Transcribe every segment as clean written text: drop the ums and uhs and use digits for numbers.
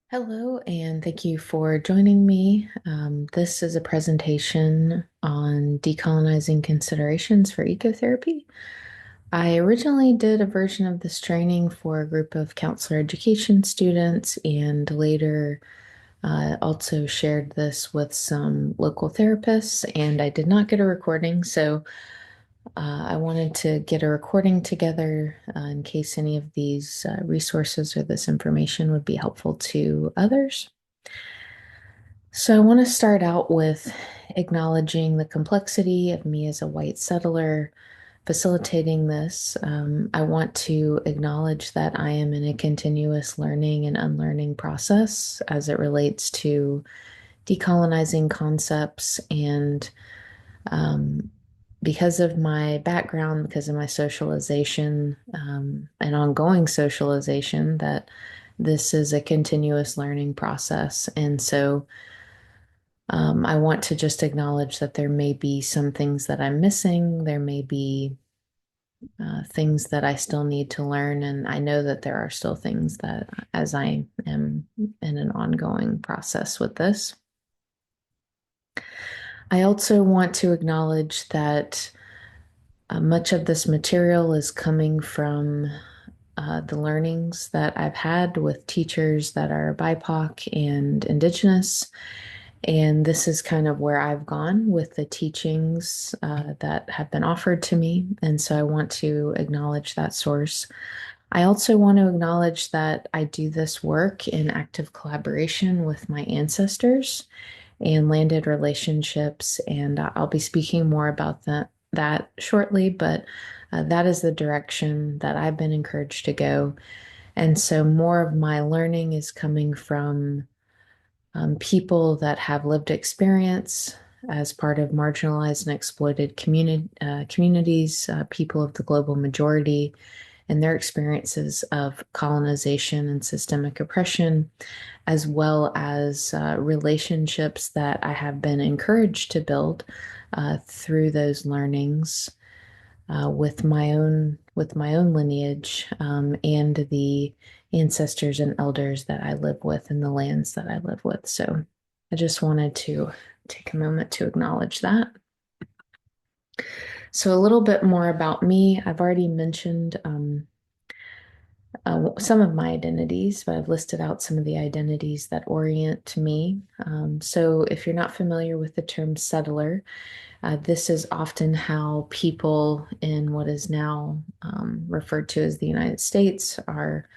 Hello, and thank you for joining me. This is a presentation on decolonizing considerations for ecotherapy. I originally did a version of this training for a group of counselor education students and later also shared this with some local therapists, and I did not get a recording, so I wanted to get a recording together in case any of these resources or this information would be helpful to others. So I want to start out with acknowledging the complexity of me as a white settler facilitating this. I want to acknowledge that I am in a continuous learning and unlearning process as it relates to decolonizing concepts and because of my background, because of my socialization and ongoing socialization, that this is a continuous learning process. And so I want to just acknowledge that there may be some things that I'm missing. There may be things that I still need to learn. And I know that there are still things that, as I am in an ongoing process with this, I also want to acknowledge that much of this material is coming from the learnings that I've had with teachers that are BIPOC and Indigenous. And this is kind of where I've gone with the teachings that have been offered to me. And so I want to acknowledge that source. I also want to acknowledge that I do this work in active collaboration with my ancestors and landed relationships. And I'll be speaking more about that shortly, but that is the direction that I've been encouraged to go. And so more of my learning is coming from people that have lived experience as part of marginalized and exploited communities, people of the global majority, and their experiences of colonization and systemic oppression, as well as relationships that I have been encouraged to build through those learnings with my own lineage and the ancestors and elders that I live with and the lands that I live with. So I just wanted to take a moment to acknowledge that. So a little bit more about me. I've already mentioned some of my identities, but I've listed out some of the identities that orient me. So if you're not familiar with the term settler, this is often how people in what is now referred to as the United States are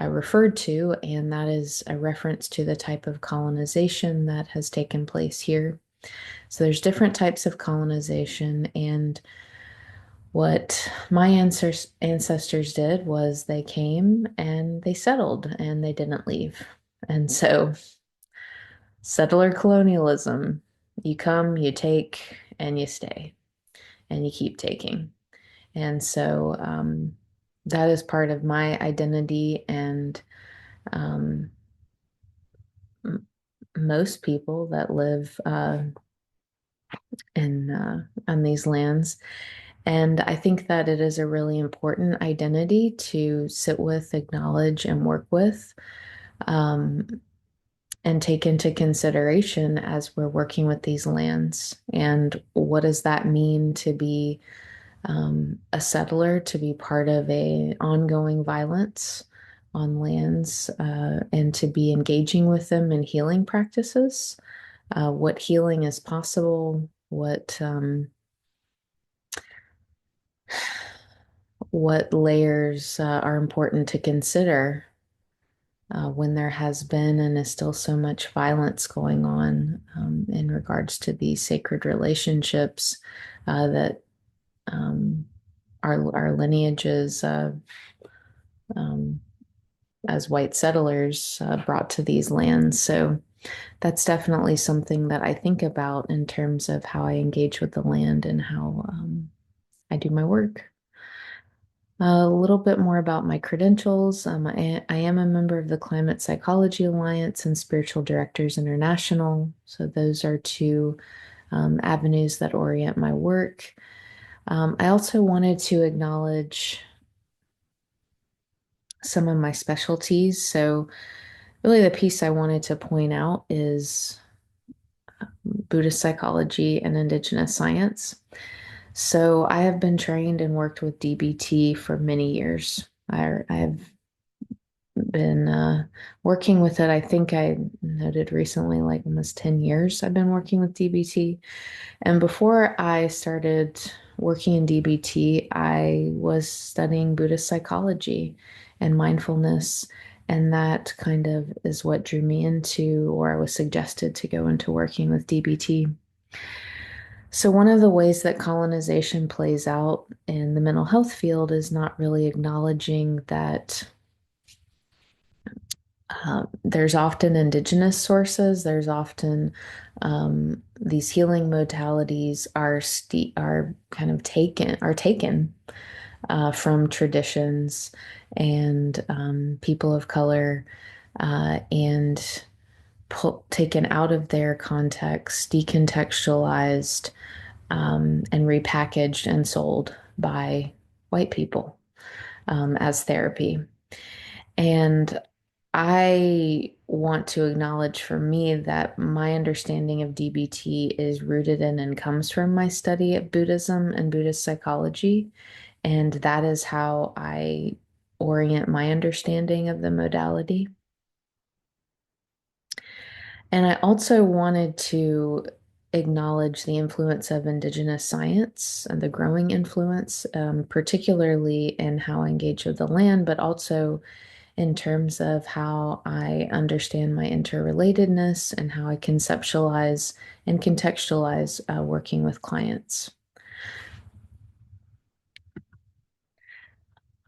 referred to, and that is a reference to the type of colonization that has taken place here. So there's different types of colonization, and what my ancestors did was they came and they settled and they didn't leave. And so settler colonialism, you come, you take, and you stay, and you keep taking. And so that is part of my identity. And um, most people that live on these lands. And I think that it is a really important identity to sit with, acknowledge, and work with, um, and take into consideration as we're working with these lands. And what does that mean to be a settler, to be part of a ongoing violence on lands, and to be engaging with them in healing practices, what healing is possible, what layers are important to consider when there has been and is still so much violence going on in regards to these sacred relationships that our lineages um, as white settlers brought to these lands. So that's definitely something that I think about in terms of how I engage with the land and how I do my work. A little bit more about my credentials. I am a member of the Climate Psychology Alliance and Spiritual Directors International. So those are two avenues that orient my work. I also wanted to acknowledge some of my specialties. So Really, the piece I wanted to point out is Buddhist psychology and indigenous science. So I have been trained and worked with DBT for many years. I have been working with it. I think I noted recently, like almost 10 years I've been working with DBT. And before I started working in DBT, I was studying Buddhist psychology and mindfulness. And that kind of is what drew me into, or I was suggested to go into working with DBT. So, one of the ways that colonization plays out in the mental health field is not really acknowledging that there's often indigenous sources. There's often these healing modalities are kind of taken from traditions and people of color and taken out of their context, decontextualized, and repackaged and sold by white people as therapy. And I want to acknowledge for me that my understanding of DBT is rooted in and comes from my study of Buddhism and Buddhist psychology. And that is how I orient my understanding of the modality. And I also wanted to acknowledge the influence of Indigenous science and the growing influence, particularly in how I engage with the land, but also in terms of how I understand my interrelatedness and how I conceptualize and contextualize working with clients.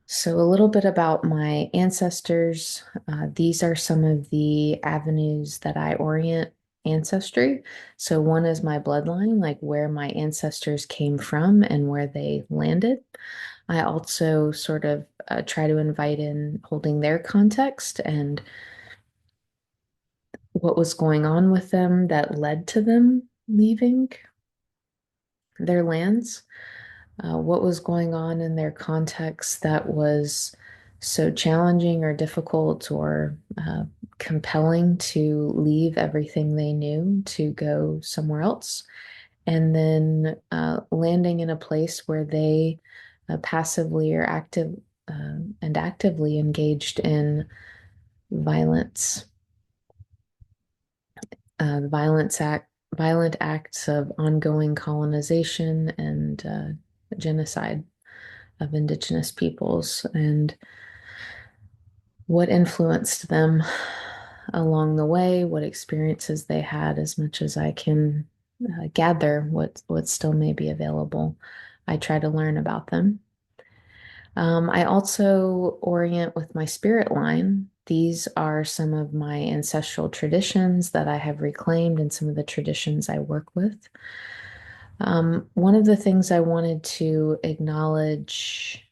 So, a little bit about my ancestors. These are some of the avenues that I orient ancestry. So, one is my bloodline, like where my ancestors came from and where they landed. I also sort of try to invite in holding their context and what was going on with them that led to them leaving their lands, what was going on in their context that was so challenging or difficult or compelling to leave everything they knew to go somewhere else. And then landing in a place where they passively or and actively engaged in violence violence act, violent acts of ongoing colonization and genocide of indigenous peoples, and what influenced them along the way, what experiences they had, as much as I can gather what still may be available. I try to learn about them. I also orient with my spirit line. These are some of my ancestral traditions that I have reclaimed and some of the traditions I work with. One of the things I wanted to acknowledge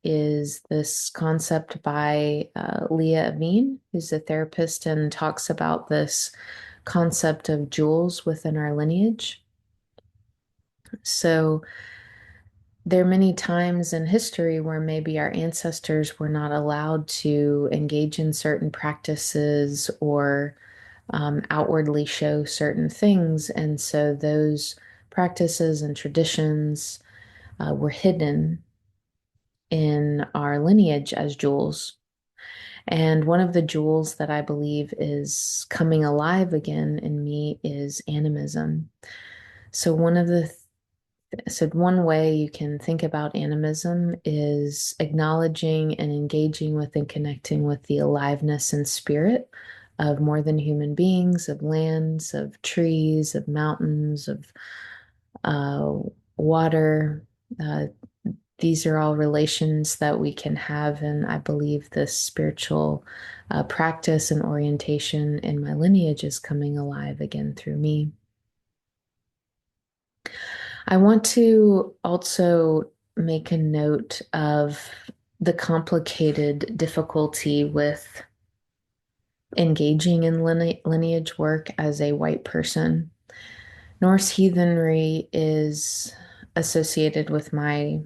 is this concept by Leah Aveen, who's a therapist and talks about this concept of jewels within our lineage. So, there are many times in history where maybe our ancestors were not allowed to engage in certain practices or outwardly show certain things. And so those practices and traditions were hidden in our lineage as jewels. And one of the jewels that I believe is coming alive again in me is animism. So one way you can think about animism is acknowledging and engaging with and connecting with the aliveness and spirit of more than human beings, of lands, of trees, of mountains, of uh, water. Uh, these are all relations that we can have, and I believe this spiritual practice and orientation in my lineage is coming alive again through me. I want to also make a note of the complicated difficulty with engaging in lineage work as a white person. Norse heathenry is associated with my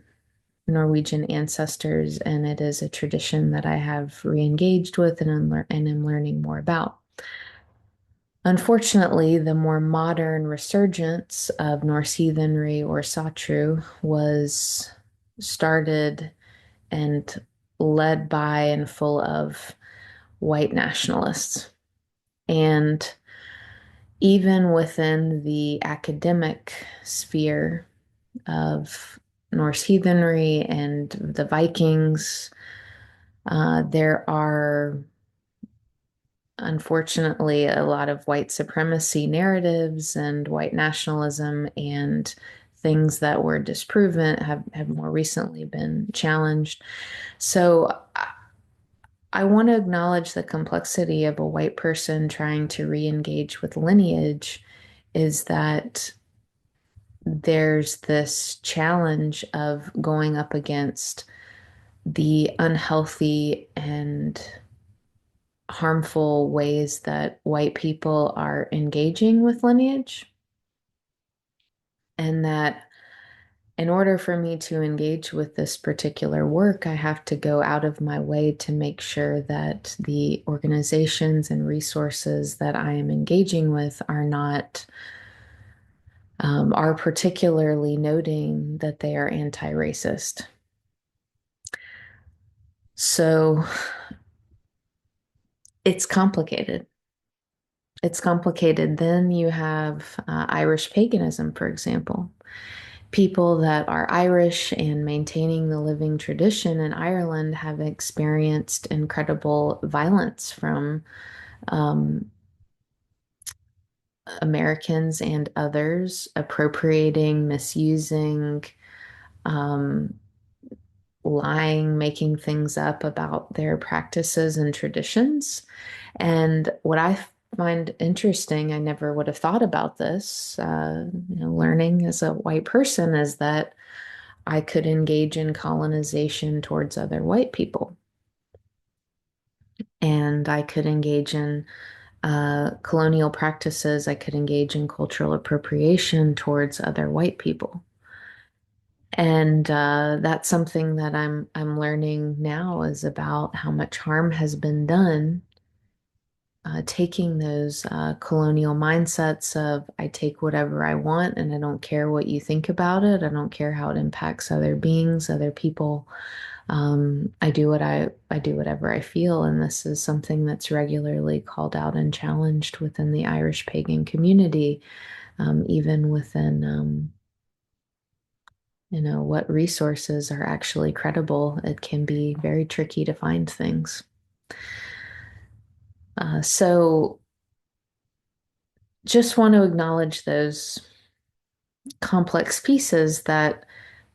Norwegian ancestors, and it is a tradition that I have re-engaged with and am learning more about. Unfortunately, the more modern resurgence of Norse heathenry or Satru was started and led by and full of white nationalists. And even within the academic sphere of Norse heathenry and the Vikings, there are unfortunately a lot of white supremacy narratives and white nationalism, and things that were disproven have more recently been challenged. So I want to acknowledge the complexity of a white person trying to re-engage with lineage, is that there's this challenge of going up against the unhealthy and harmful ways that white people are engaging with lineage. And that in order for me to engage with this particular work, I have to go out of my way to make sure that the organizations and resources that I am engaging with are particularly noting that they are anti-racist. So it's complicated. It's complicated. Then you have Irish paganism, for example. People that are Irish and maintaining the living tradition in Ireland have experienced incredible violence from um, Americans and others appropriating, misusing, um, lying, making things up about their practices and traditions. And what I find interesting, I never would have thought about this, learning as a white person, is that I could engage in colonization towards other white people. And I could engage in colonial practices. I could engage in cultural appropriation towards other white people. And that's something that I'm learning now, is about how much harm has been done, taking those colonial mindsets of I take whatever I want and I don't care what you think about it. I don't care how it impacts other beings, other people. I do whatever I feel, and this is something that's regularly called out and challenged within the Irish pagan community, even within what resources are actually credible. It can be very tricky to find things. So just want to acknowledge those complex pieces that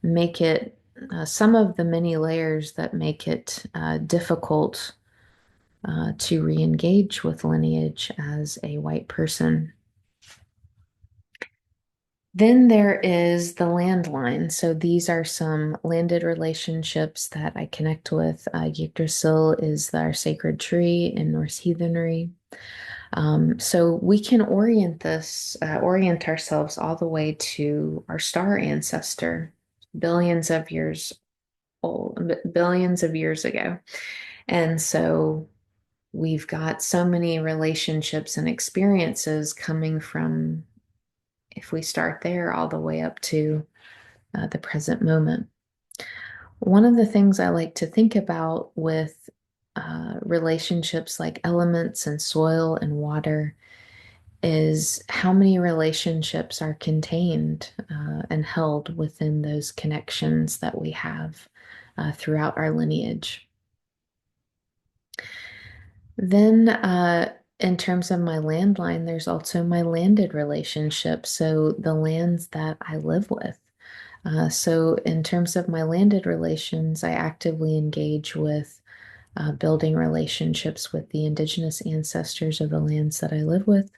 make it some of the many layers that make it difficult to re-engage with lineage as a white person. Then there is the landline. So these are some landed relationships that I connect with. Yggdrasil is our sacred tree in Norse heathenry. So we can orient ourselves all the way to our star ancestor, billions of years old, billions of years ago. And so we've got so many relationships and experiences coming from, if we start there, all the way up to the present moment. One of the things I like to think about with relationships like elements and soil and water is how many relationships are contained and held within those connections that we have throughout our lineage. Then, in terms of my landline, there's also my landed relationship. So, the lands that I live with. So, in terms of my landed relations, I actively engage with building relationships with the indigenous ancestors of the lands that I live with.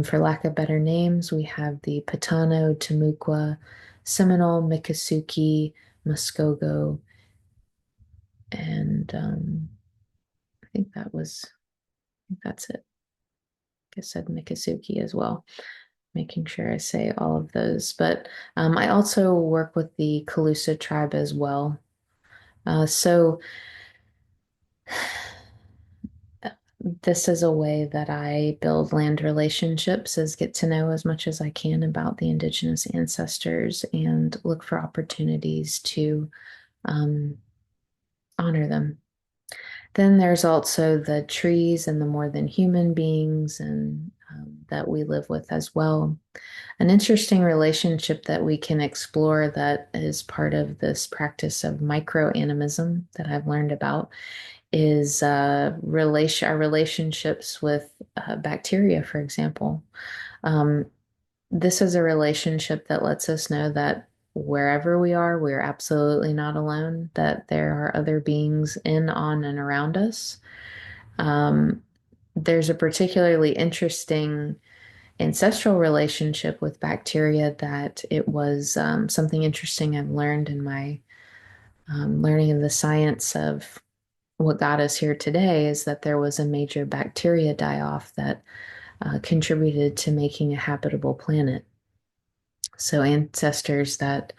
For lack of better names, we have the Patano, Timucua, Seminole, Miccosukee, Muskogee, and I think that's it. I said Miccosukee as well. making sure I say all of those. But I also work with the Calusa tribe as well. So this is a way that I build land relationships, is get to know as much as I can about the indigenous ancestors and look for opportunities to um, honor them. Then there's also the trees and the more than human beings and that we live with as well. An interesting relationship that we can explore that is part of this practice of microanimism that I've learned about is our relationships with bacteria, for example. Um, this is a relationship that lets us know that wherever we are, we're absolutely not alone, that there are other beings in, on, and around us. Um, there's a particularly interesting ancestral relationship with bacteria that it was something interesting I've learned in my learning in the science of what got us here today is that there was a major bacteria die-off that contributed to making a habitable planet. So ancestors that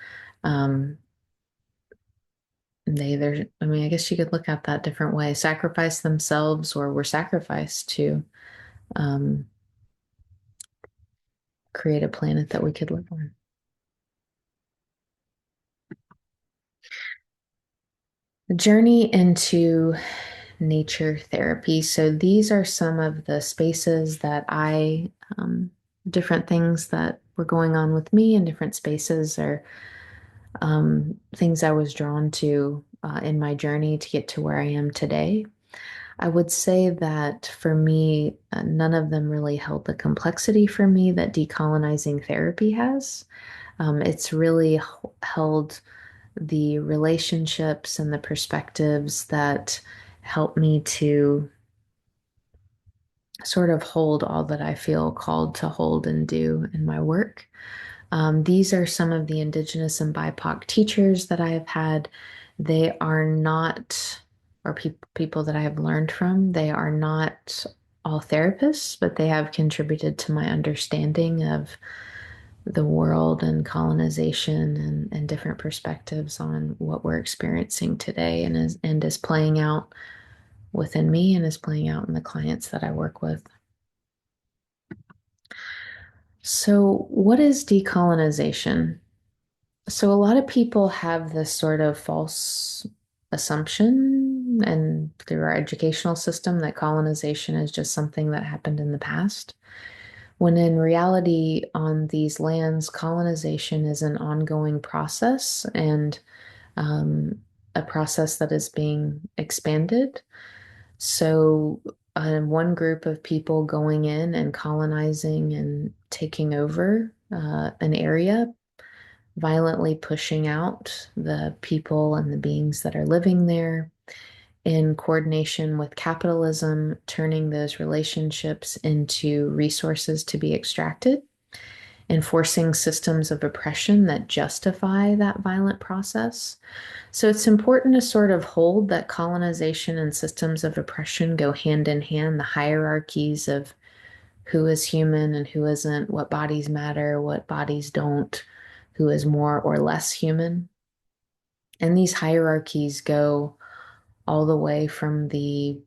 they either, I mean, I guess you could look at that different way, sacrifice themselves or were sacrificed to um, create a planet that we could live on. The journey into nature therapy. So these are some of the spaces that different things that were going on with me in different spaces or things I was drawn to in my journey to get to where I am today. I would say that for me, none of them really held the complexity for me that decolonizing therapy has. It's really held the relationships and the perspectives that help me to sort of hold all that I feel called to hold and do in my work. These are some of the Indigenous and BIPOC teachers that I have had. They are not, or people that I have learned from, they are not all therapists, but they have contributed to my understanding of the world and colonization and different perspectives on what we're experiencing today and is playing out within me and is playing out in the clients that I work with. So, what is decolonization? So, a lot of people have this sort of false assumption and through our educational system that colonization is just something that happened in the past. When in reality, on these lands, colonization is an ongoing process and um, a process that is being expanded. So, one group of people going in and colonizing and taking over an area, violently pushing out the people and the beings that are living there in coordination with capitalism, turning those relationships into resources to be extracted, enforcing systems of oppression that justify that violent process. So it's important to sort of hold that colonization and systems of oppression go hand in hand, the hierarchies of who is human and who isn't, what bodies matter, what bodies don't, who is more or less human. And these hierarchies go all the way from the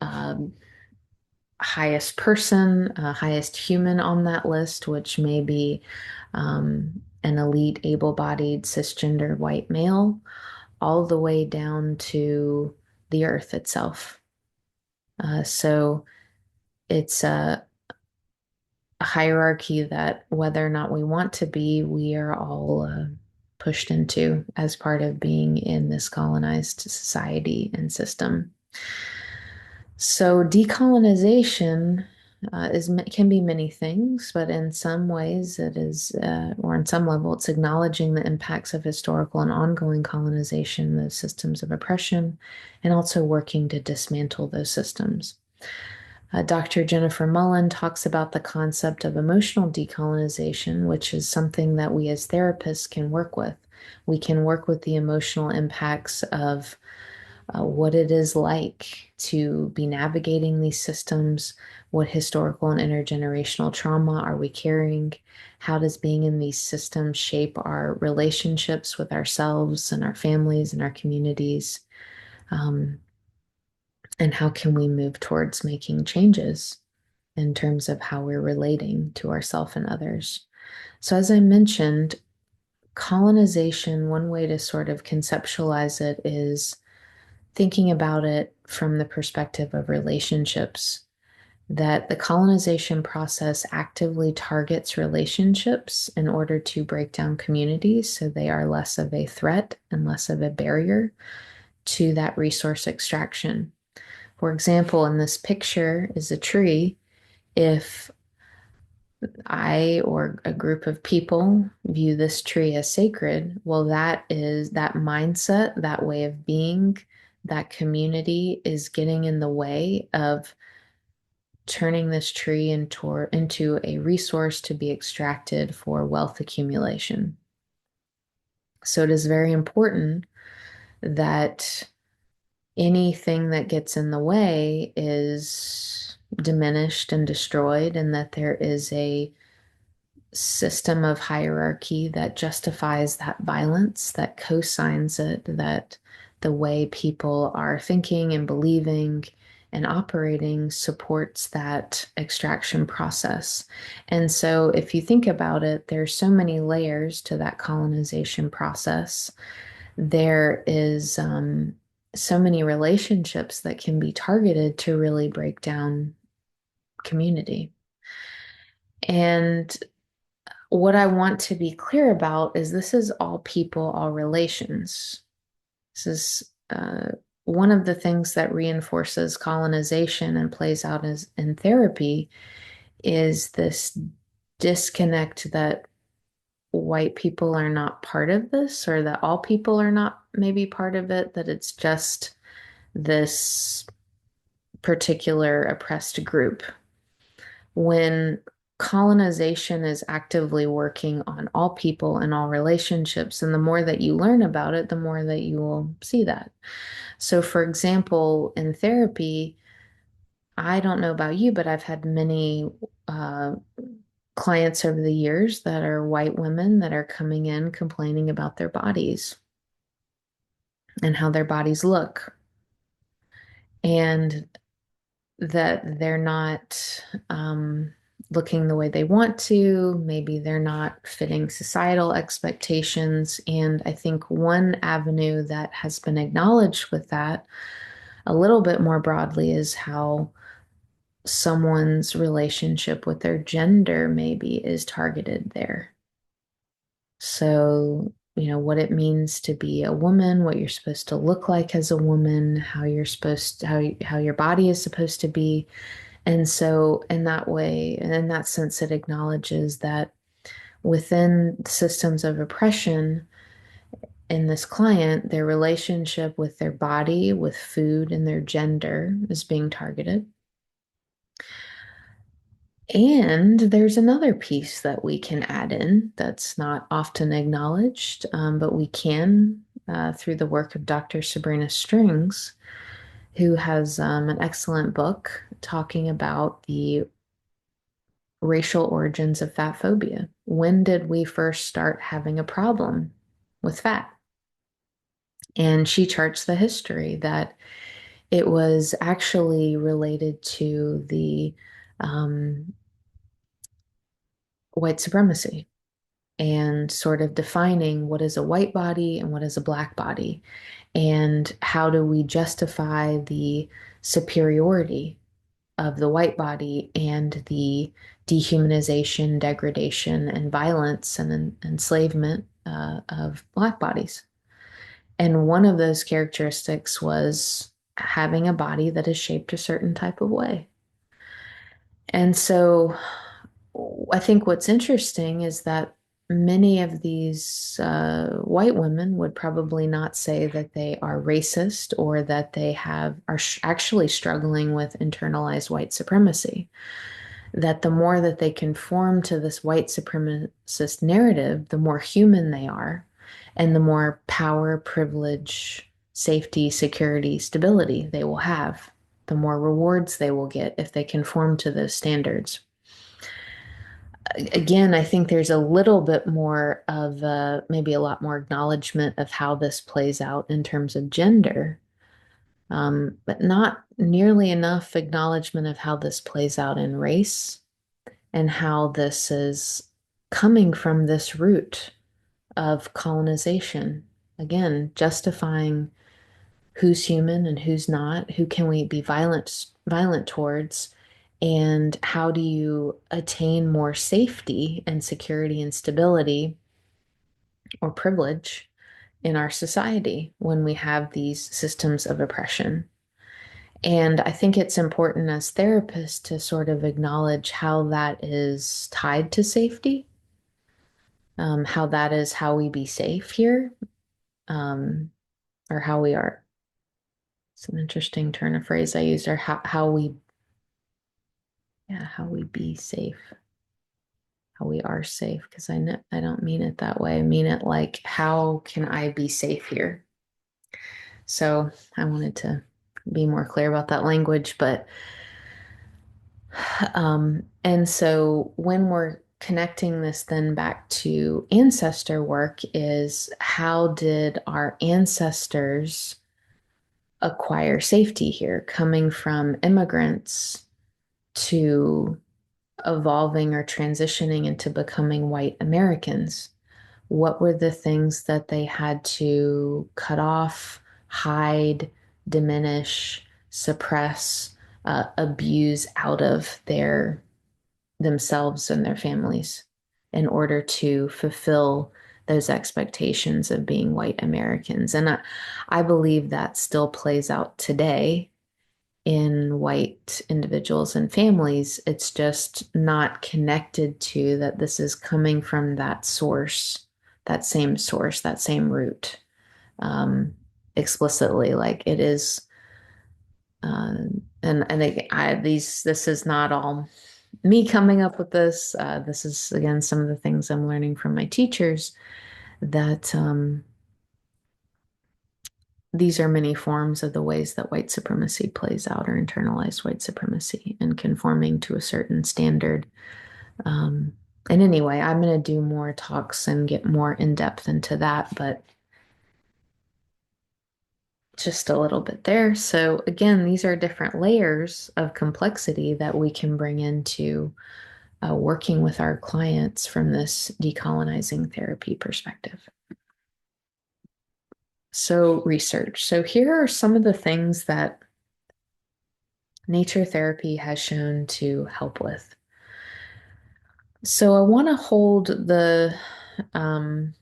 um, highest person, highest human on that list, which may be an elite, able bodied, cisgender white male, all the way down to the earth itself. So it's a hierarchy that, whether or not we want to be, we are all pushed into as part of being in this colonized society and system. So decolonization can be many things, but in some ways it is, or in some level, it's acknowledging the impacts of historical and ongoing colonization, those systems of oppression, and also working to dismantle those systems. Dr. Jennifer Mullen talks about the concept of emotional decolonization, which is something that we as therapists can work with. We can work with the emotional impacts of what it is like to be navigating these systems, what historical and intergenerational trauma are we carrying, how does being in these systems shape our relationships with ourselves and our families and our communities, um, and how can we move towards making changes in terms of how we're relating to ourselves and others. So, as I mentioned, colonization, one way to sort of conceptualize it is thinking about it from the perspective of relationships, that the colonization process actively targets relationships in order to break down communities so they are less of a threat and less of a barrier to that resource extraction. For example, in this picture is a tree. If I or a group of people view this tree as sacred, well, that is that mindset, that way of being, that community is getting in the way of turning this tree into a resource to be extracted for wealth accumulation. So it is very important that anything that gets in the way is diminished and destroyed, and that there is a system of hierarchy that justifies that violence, that co-signs it, that the way people are thinking and believing and operating supports that extraction process. And so if you think about it, there's so many layers to that colonization process. There is so many relationships that can be targeted to really break down community. And what I want to be clear about is this is all people, all relations. This is one of the things that reinforces colonization and plays out as in therapy is this disconnect that white people are not part of this, or that all people are not maybe part of it, that it's just this particular oppressed group. When colonization is actively working on all people and all relationships, and the more that you learn about it, the more that you will see that. So, for example, in therapy, I don't know about you, but I've had many uh, clients over the years that are white women that are coming in complaining about their bodies and how their bodies look, and that they're not looking the way they want to. Maybe they're not fitting societal expectations. And I think one avenue that has been acknowledged with that a little bit more broadly is how someone's relationship with their gender maybe is targeted there. So, what it means to be a woman, what you're supposed to look like as a woman, how you're supposed to, how your body is supposed to be. And so, in that way, and in that sense, it acknowledges that within systems of oppression, in this client, their relationship with their body, with food, and their gender is being targeted. And there's another piece that we can add in that's not often acknowledged, but we can through the work of Dr. Sabrina Strings, who has an excellent book talking about the racial origins of fat phobia. When did we first start having a problem with fat? And she charts the history that it was actually related to the um, white supremacy and sort of defining what is a white body and what is a black body, and how do we justify the superiority of the white body and the dehumanization, degradation, and violence and enslavement of black bodies. And one of those characteristics was having a body that is shaped a certain type of way. And so I think what's interesting is that many of these white women would probably not say that they are racist or that they are actually struggling with internalized white supremacy. That the more that they conform to this white supremacist narrative, the more human they are, and the more power, privilege, safety, security, stability they will have, the more rewards they will get if they conform to those standards. Again, I think there's a little bit more of maybe a lot more acknowledgement of how this plays out in terms of gender, but not nearly enough acknowledgement of how this plays out in race and how this is coming from this root of colonization. Again, justifying who's human and who's not, who can we be violent towards, and how do you attain more safety and security and stability or privilege in our society when we have these systems of oppression. And I think it's important as therapists to sort of acknowledge how that is tied to safety, how that is how we be safe here, um, or how we are. It's an interesting turn of phrase I used, or how we, yeah, how we be safe, how we are safe. Because I don't mean it that way. I mean it like, how can I be safe here? So I wanted to be more clear about that language, but and so when we're connecting this then back to ancestor work is how did our ancestors acquire safety here, coming from immigrants to evolving or transitioning into becoming white Americans? What were the things that they had to cut off, hide, diminish, suppress, abuse out of themselves and their families in order to fulfill those expectations of being white Americans? And I believe that still plays out today in white individuals and families. It's just not connected to that this is coming from that source, that same root, explicitly, like it is. And this is not all me coming up with this. This is again some of the things I'm learning from my teachers that these are many forms of the ways that white supremacy plays out, or internalized white supremacy, and conforming to a certain standard. Um, and anyway, I'm going to do more talks and get more in depth into that, but just a little bit there. So, again, these are different layers of complexity that we can bring into working with our clients from this decolonizing therapy perspective. So, research. So, here are some of the things that nature therapy has shown to help with. So, I want to hold the um,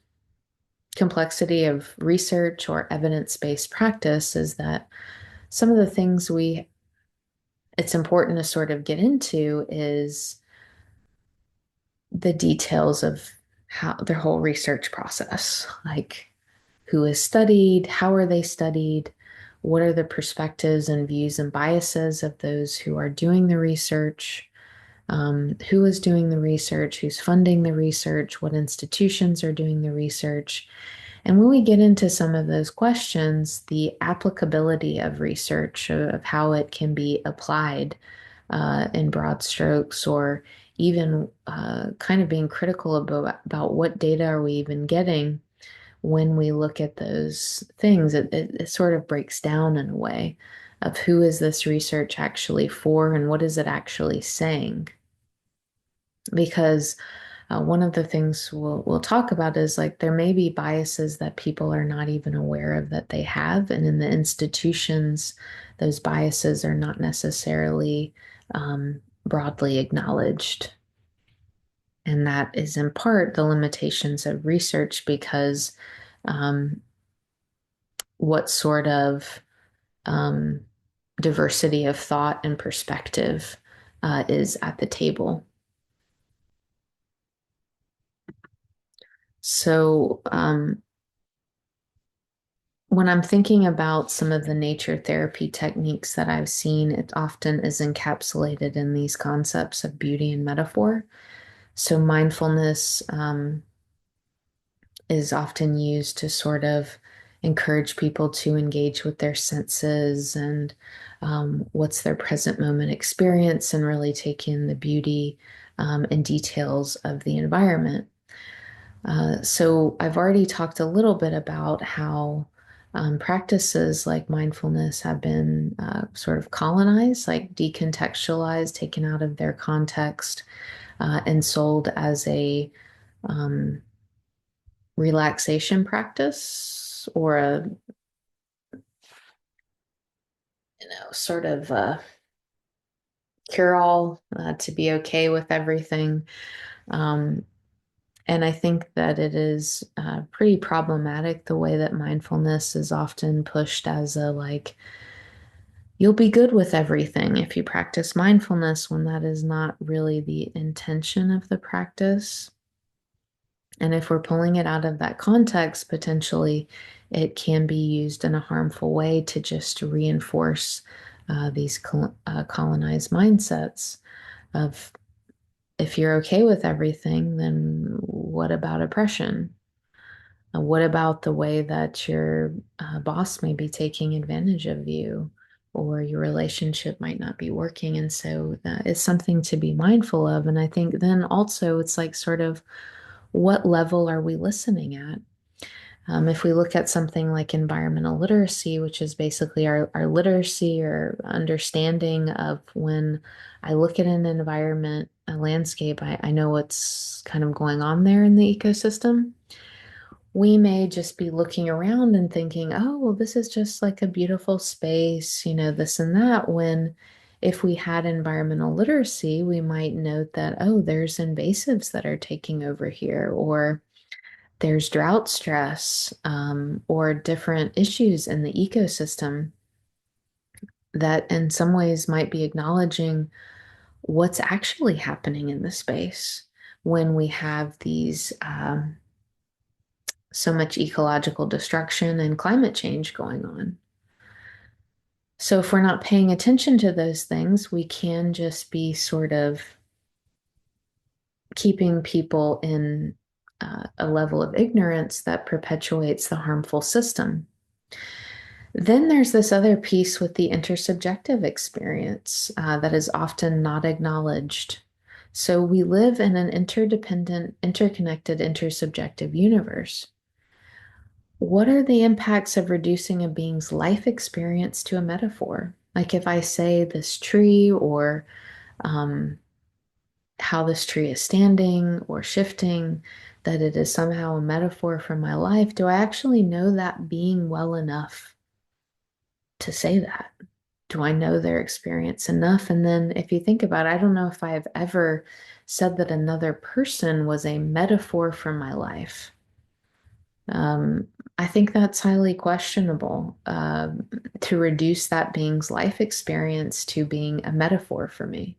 complexity of research or evidence-based practice is that some of the things it's important to sort of get into is the details of how their whole research process, like who is studied, how are they studied, what are the perspectives and views and biases of those who are doing the research, who is doing the research, who's funding the research, what institutions are doing the research. And when we get into some of those questions, the applicability of research, of how it can be applied in broad strokes, or even kind of being critical about what data are we even getting when we look at those things, it sort of breaks down in a way of who is this research actually for and what is it actually saying. Because one of the things we'll talk about is like there may be biases that people are not even aware of that they have, and in the institutions, those biases are not necessarily broadly acknowledged. And that is in part the limitations of research because um, what sort of um, diversity of thought and perspective is at the table. So, when I'm thinking about some of the nature therapy techniques that I've seen, it often is encapsulated in these concepts of beauty and metaphor. So, mindfulness is often used to sort of encourage people to engage with their senses and what's their present moment experience and really take in the beauty and details of the environment. So I've already talked a little bit about how practices like mindfulness have been sort of colonized, like decontextualized, taken out of their context, and sold as a um, relaxation practice or a sort of cure-all to be okay with everything. Um, And I think that it is pretty problematic the way that mindfulness is often pushed as a like, you'll be good with everything if you practice mindfulness, when that is not really the intention of the practice. And if we're pulling it out of that context, potentially it can be used in a harmful way to just reinforce these colonized mindsets of if you're okay with everything, then what about oppression? What about the way that your boss may be taking advantage of you, or your relationship might not be working? And so that is something to be mindful of. And I think then also it's like sort of what level are we listening at? If we look at something like environmental literacy, which is basically our literacy or understanding of when I look at an environment, a landscape, I know what's kind of going on there in the ecosystem. We may just be looking around and thinking, oh, well, this is just like a beautiful space, this and that. When if we had environmental literacy, we might note that, oh, there's invasives that are taking over here, or there's drought stress, or different issues in the ecosystem that in some ways might be acknowledging what's actually happening in the space when we have these so much ecological destruction and climate change going on. So, if we're not paying attention to those things, we can just be sort of keeping people in a level of ignorance that perpetuates the harmful system. Then there's this other piece with the intersubjective experience that is often not acknowledged. So, we live in an interdependent, interconnected, intersubjective universe. What are the impacts of reducing a being's life experience to a metaphor? Like if I say this tree, or um, how this tree is standing or shifting, that it is somehow a metaphor for my life, do I actually know that being well enough to say that? Do I know their experience enough? And then if you think about it, I don't know if I have ever said that another person was a metaphor for my life. Um, I think that's highly questionable, to reduce that being's life experience to being a metaphor for me.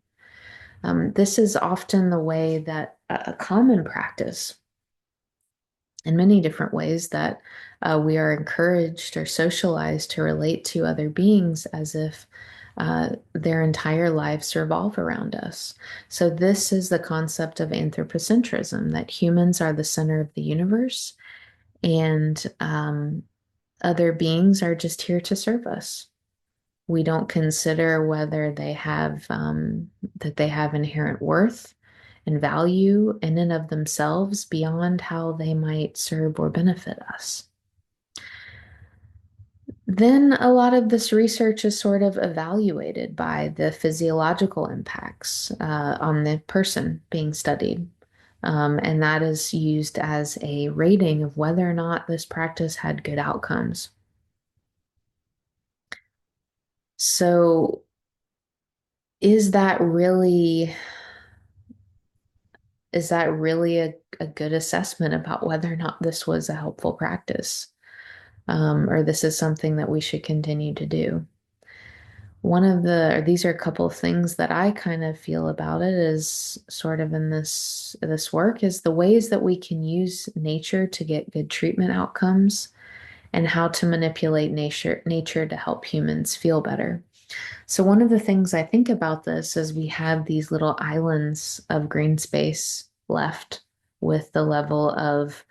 This is often the way that a common practice in many different ways that we are encouraged or socialized to relate to other beings as if their entire lives revolve around us. So, this is the concept of anthropocentrism, that humans are the center of the universe, and other beings are just here to serve us. We don't consider whether they have that they have inherent worth and value in and of themselves beyond how they might serve or benefit us. Then a lot of this research is sort of evaluated by the physiological impacts on the person being studied. And that is used as a rating of whether or not this practice had good outcomes. So, is that really is that really a good assessment about whether or not this was a helpful practice, or this is something that we should continue to do? Or these are a couple of things that I kind of feel about it is sort of in this work is the ways that we can use nature to get good treatment outcomes, and how to manipulate nature to help humans feel better. So one of the things I think about this is we have these little islands of green space left with the level of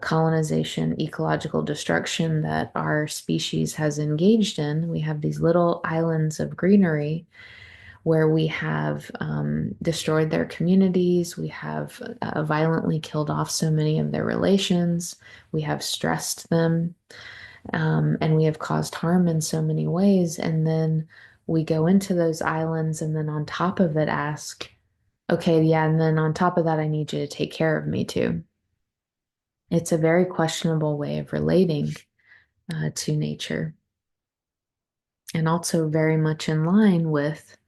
colonization, ecological destruction that our species has engaged in. We have these little islands of greenery where we have destroyed their communities, we have violently killed off so many of their relations, we have stressed them, and we have caused harm in so many ways. And then we go into those islands and then on top of it ask, okay, yeah, and then on top of that, I need you to take care of me too. It's a very questionable way of relating to nature, and also very much in line with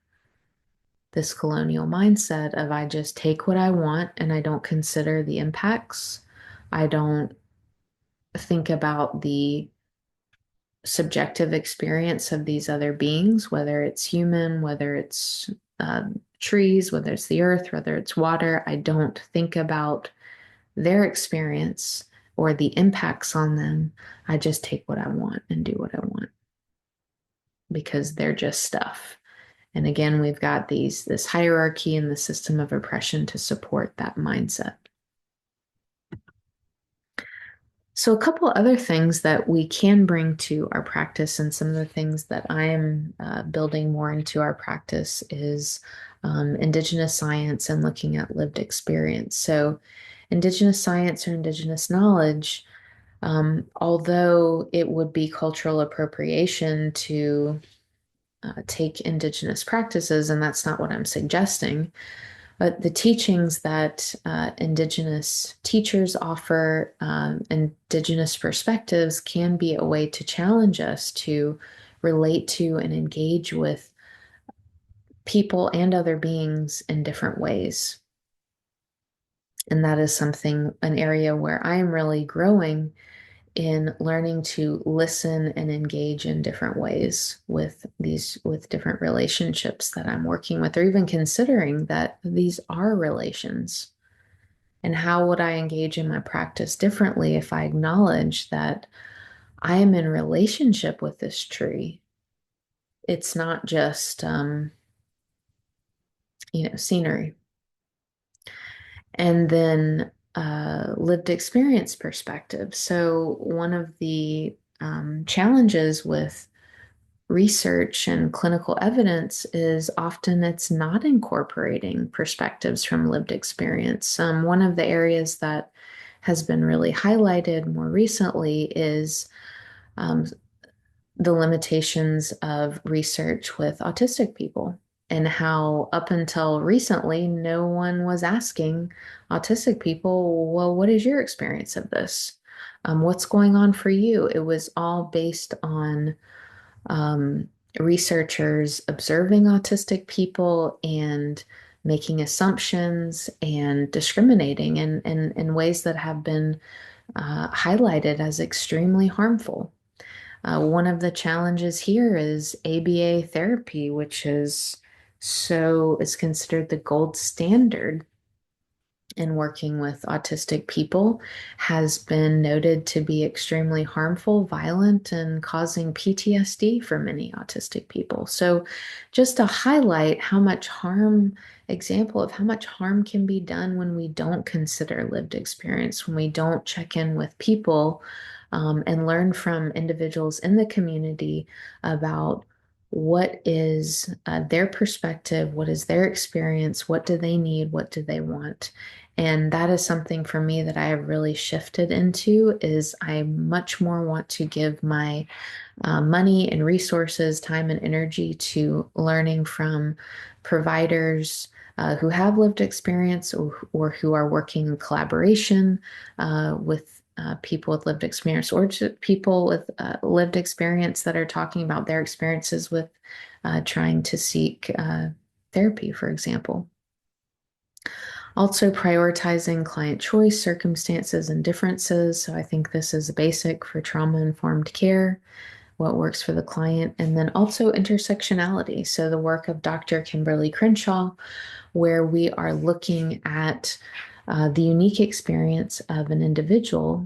this colonial mindset of I just take what I want and I don't consider the impacts. I don't think about the subjective experience of these other beings, whether it's human, whether it's uh, trees, whether it's the earth, whether it's water. I don't think about their experience or the impacts on them. I just take what I want and do what I want because they're just stuff. And again, we've got this hierarchy and the system of oppression to support that mindset. So, a couple other things that we can bring to our practice, and some of the things that I am building more into our practice is Indigenous science and looking at lived experience. So, Indigenous science or Indigenous knowledge, although it would be cultural appropriation to take Indigenous practices, and that's not what I'm suggesting. But the teachings that Indigenous teachers offer, Indigenous perspectives, can be a way to challenge us to relate to and engage with people and other beings in different ways. And that is something, an area where I am really growing in learning to listen and engage in different ways with different relationships that I'm working with, or even considering that these are relations. And how would I engage in my practice differently if I acknowledge that I am in relationship with this tree? It's not just scenery. And then lived experience perspective. So one of the challenges with research and clinical evidence is often it's not incorporating perspectives from lived experience. One of the areas that has been really highlighted more recently is um, the limitations of research with autistic people, and how up until recently, no one was asking autistic people, well, what is your experience of this? What's going on for you? It was all based on um, researchers observing autistic people and making assumptions and discriminating in ways that have been highlighted as extremely harmful. One of the challenges here is ABA therapy, which is considered the gold standard in working with autistic people, has been noted to be extremely harmful, violent, and causing PTSD for many autistic people. So, just to highlight how much harm, example of how much harm can be done when we don't consider lived experience, when we don't check in with people and learn from individuals in the community about what is their perspective, what is their experience, what do they need, what do they want. And that is something for me that I have really shifted into is I much more want to give my money and resources, time and energy to learning from providers who have lived experience or who are working in collaboration with people with lived experience, or to people with lived experience that are talking about their experiences with trying to seek therapy, for example. Also, prioritizing client choice, circumstances, and differences. So, I think this is basic for trauma-informed care, what works for the client, and then also intersectionality. So, the work of Dr. Kimberly Crenshaw, where we are looking at the unique experience of an individual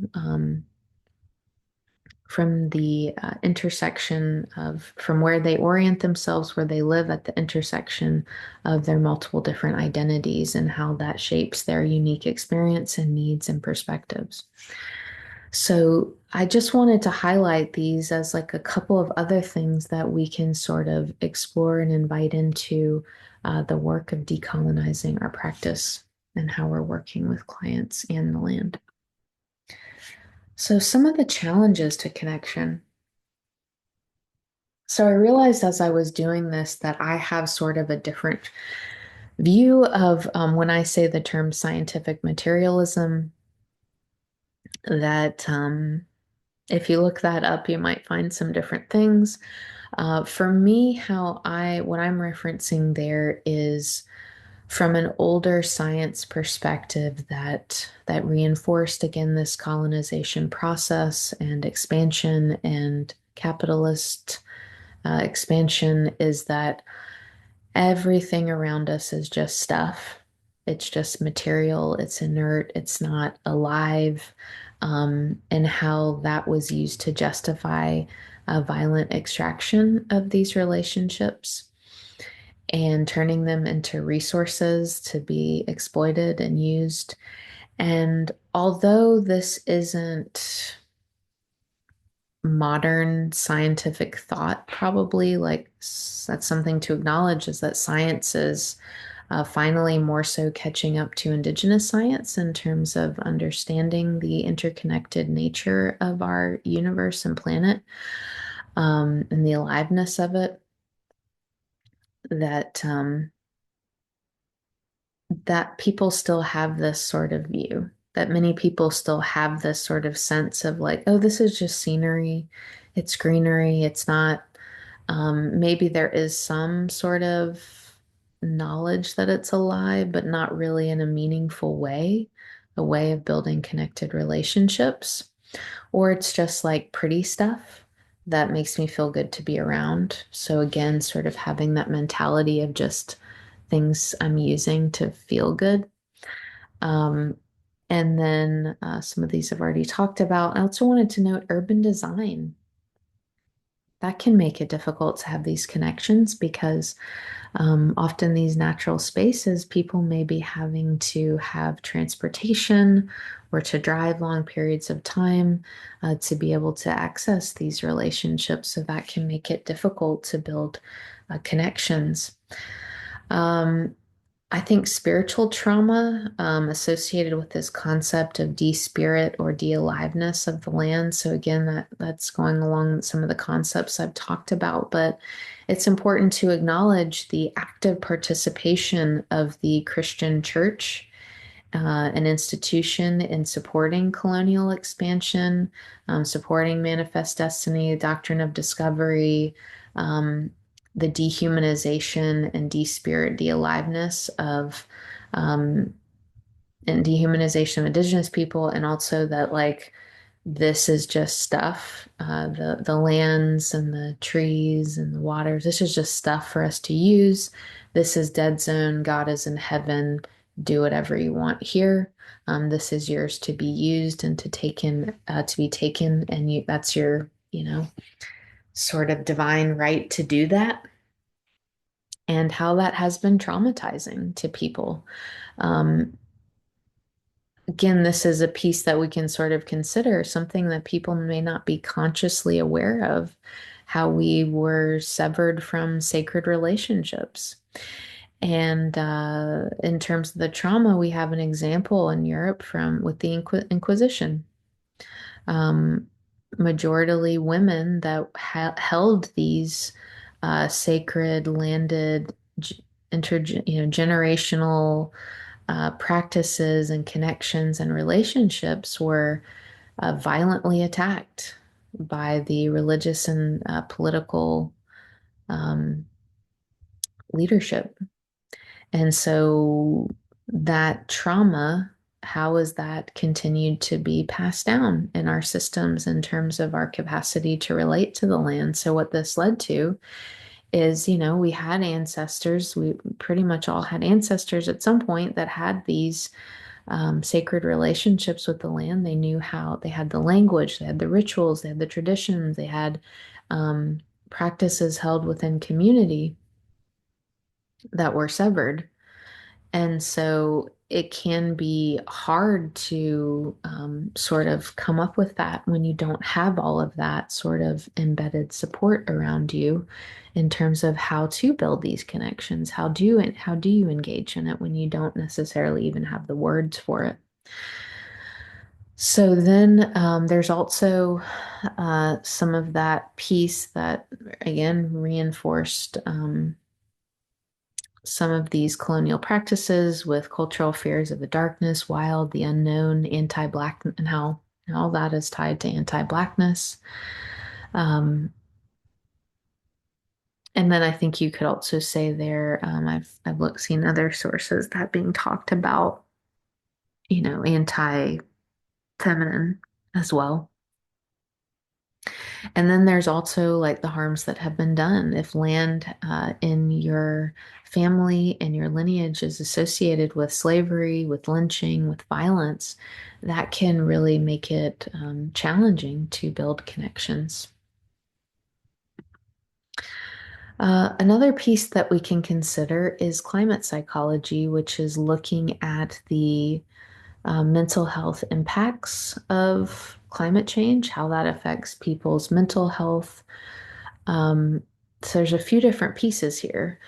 from the intersection of from where they orient themselves, where they live at the intersection of their multiple different identities and how that shapes their unique experience and needs and perspectives. So I just wanted to highlight these as like a couple of other things that we can sort of explore and invite into the work of decolonizing our practice and how we're working with clients and the land. So some of the challenges to connection. So I realized as I was doing this that I have sort of a different view of when I say the term scientific materialism, that if you look that up, you might find some different things. For me, what I'm referencing there is from an older science perspective that reinforced again this colonization process and expansion and capitalist expansion is that everything around us is just stuff. It's just material, it's inert, it's not alive, and how that was used to justify a violent extraction of these relationships and turning them into resources to be exploited and used. And although this isn't modern scientific thought, probably like that's something to acknowledge is that science is finally more so catching up to indigenous science in terms of understanding the interconnected nature of our universe and planet, and the aliveness of it. That people still have this sort of view, that many people still have this sort of sense of like, oh, this is just scenery, it's greenery, it's not, maybe there is some sort of knowledge that it's alive, but not really in a meaningful way, a way of building connected relationships. Or it's just like pretty stuff that makes me feel good to be around. So, again, sort of having that mentality of just things I'm using to feel good. Um, and then some of these I've already talked about. I also wanted to note urban design. That can make it difficult to have these connections because often these natural spaces, people may be having to have transportation or to drive long periods of time to be able to access these relationships. So that can make it difficult to build connections. Um, I think spiritual trauma associated with this concept of de-spirit or de-aliveness of the land. So again, that's going along with some of the concepts I've talked about, but it's important to acknowledge the active participation of the Christian church, an institution in supporting colonial expansion, supporting manifest destiny, the doctrine of discovery, um, the dehumanization and de-spirit, de-aliveness of um, and dehumanization of indigenous people, and also that like this is just stuff. The lands and the trees and the waters. This is just stuff for us to use. This is dead zone. God is in heaven. Do whatever you want here. This is yours to be used and to be taken, and that's your, sort of divine right to do that. And how that has been traumatizing to people. Um, Again, this is a piece that we can sort of consider, something that people may not be consciously aware of, how we were severed from sacred relationships. And in terms of the trauma, we have an example in Europe from with the Inquisition. Um, Majority women that held these sacred, landed, generational practices and connections and relationships were violently attacked by the religious and political um, leadership. And so that trauma, how is that continued to be passed down in our systems in terms of our capacity to relate to the land? So, what this led to is, we had ancestors, we pretty much all had ancestors at some point that had these sacred relationships with the land. They knew how they had the language, they had the rituals, they had the traditions, they had um, practices held within community that were severed. And so it can be hard to sort of come up with that when you don't have all of that sort of embedded support around you in terms of how to build these connections. How do you engage in it when you don't necessarily even have the words for it? So then there's also some of that piece that again reinforced some of these colonial practices with cultural fears of the darkness, wild, the unknown, anti-black, and how all that is tied to anti-blackness. Um, and then I think you could also say there, I've seen other sources that being talked about, anti-feminine as well. And then there's also like the harms that have been done. If land in your family and your lineage is associated with slavery, with lynching, with violence, that can really make it challenging to build connections. Another piece that we can consider is climate psychology, which is looking at the mental health impacts of climate change, how that affects people's mental health. Um, so there's a few different pieces here.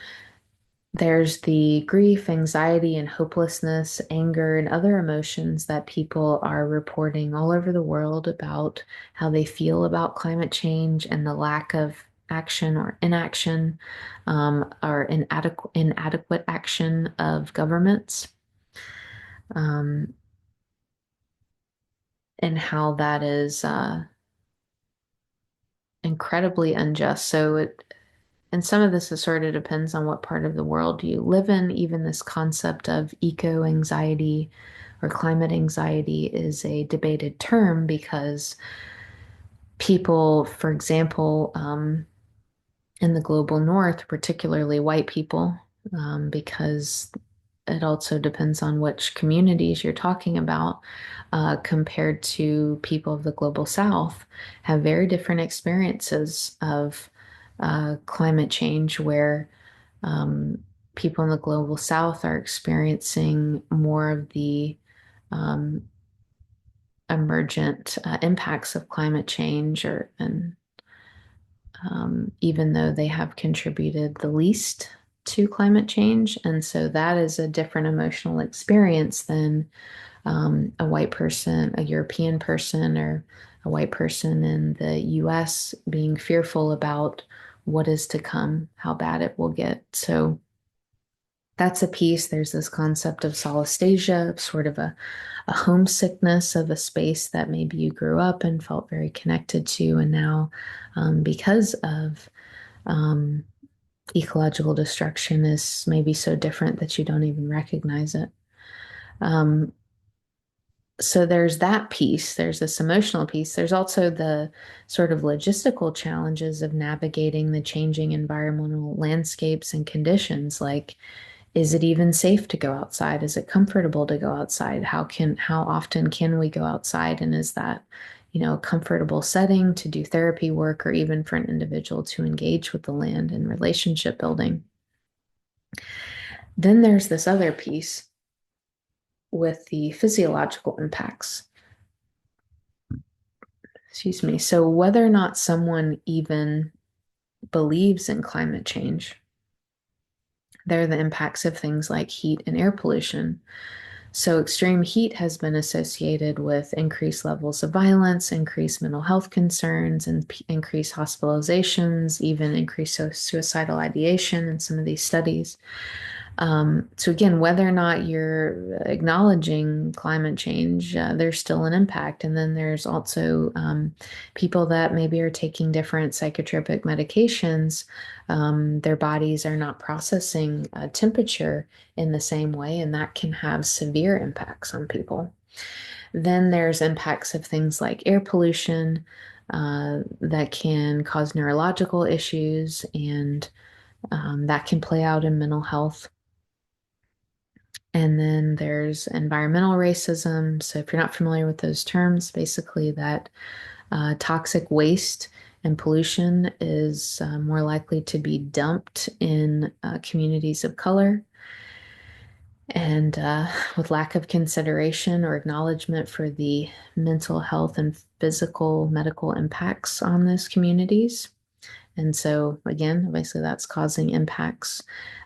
There's the grief, anxiety, and hopelessness, anger, and other emotions that people are reporting all over the world about how they feel about climate change and the lack of action or inaction, or inadequate action of governments, um, and how that is incredibly unjust. And some of this is sort of depends on what part of the world you live in. Even this concept of eco anxiety or climate anxiety is a debated term because people, for example, in the global north, particularly white people, because it also depends on which communities you're talking about, compared to people of the global south, have very different experiences of climate change, where um, people in the global south are experiencing more of the um, emergent impacts of climate change, and even though they have contributed the least to climate change. And so that is a different emotional experience than a white person, a European person, or a white person in the US being fearful about what is to come, how bad it will get. So that's a piece. There's this concept of solastalgia, sort of a homesickness of a space that maybe you grew up and felt very connected to. And now, because of um, ecological destruction, is maybe so different that you don't even recognize it. Um, so there's that piece, there's this emotional piece. There's also the sort of logistical challenges of navigating the changing environmental landscapes and conditions. Like, is it even safe to go outside? Is it comfortable to go outside? How often can we go outside? And is that, a comfortable setting to do therapy work or even for an individual to engage with the land and relationship building? Then there's this other piece with the physiological impacts. Excuse me. So whether or not someone even believes in climate change, there are the impacts of things like heat and air pollution. So, extreme heat has been associated with increased levels of violence, increased mental health concerns, and increased hospitalizations, even increased suicidal ideation in some of these studies. So again, whether or not you're acknowledging climate change, there's still an impact. And then there's also people that maybe are taking different psychotropic medications. Their bodies are not processing temperature in the same way, and that can have severe impacts on people. Then there's impacts of things like air pollution that can cause neurological issues, and that can play out in mental health. And then there's environmental racism. So if you're not familiar with those terms, basically that toxic waste and pollution is more likely to be dumped in communities of color and with lack of consideration or acknowledgement for the mental health and physical medical impacts on those communities. And so, again, obviously that's causing impacts.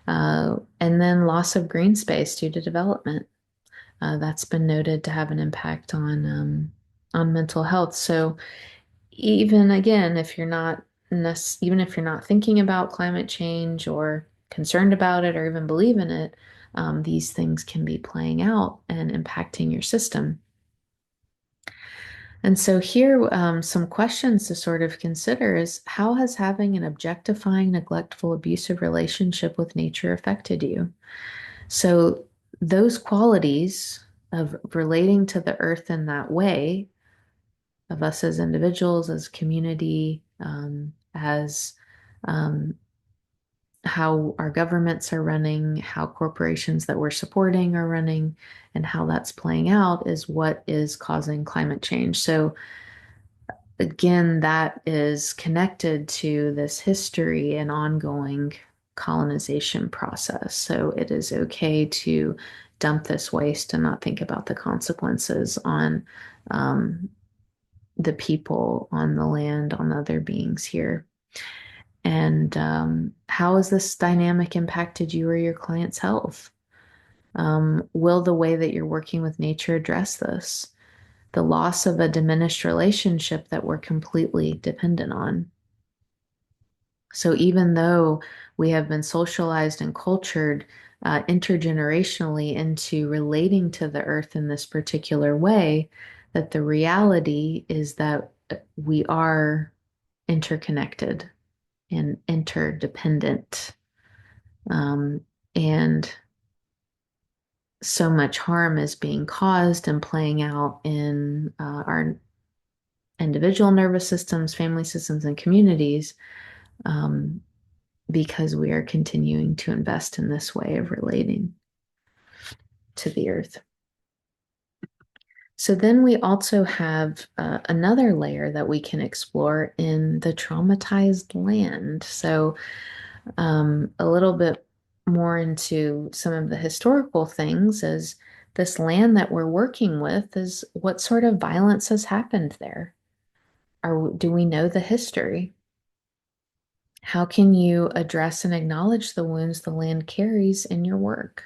And then loss of green space due to development. That's been noted to have an impact on mental health. So even again, if you're not even if you're not thinking about climate change or concerned about it or even believe in it, these things can be playing out and impacting your system. And so here, some questions to sort of consider is how has having an objectifying, neglectful, abusive relationship with nature affected you? So those qualities of relating to the earth in that way, of us as individuals, as community, as um, how our governments are running, how corporations that we're supporting are running, and how that's playing out is what is causing climate change. So again, that is connected to this history and ongoing colonization process. So it is okay to dump this waste and not think about the consequences on um, the people, on the land, on other beings here. And how has this dynamic impacted you or your client's health? Will the way that you're working with nature address this? The loss of a diminished relationship that we're completely dependent on. So even though we have been socialized and cultured intergenerationally into relating to the earth in this particular way, that the reality is that we are interconnected and interdependent. Um, and so much harm is being caused and playing out in our individual nervous systems, family systems, and communities um, because we are continuing to invest in this way of relating to the earth. So then we also have another layer that we can explore in the traumatized land. So a little bit more into some of the historical things is this land that we're working with is what sort of violence has happened there? Do we know the history? How can you address and acknowledge the wounds the land carries in your work?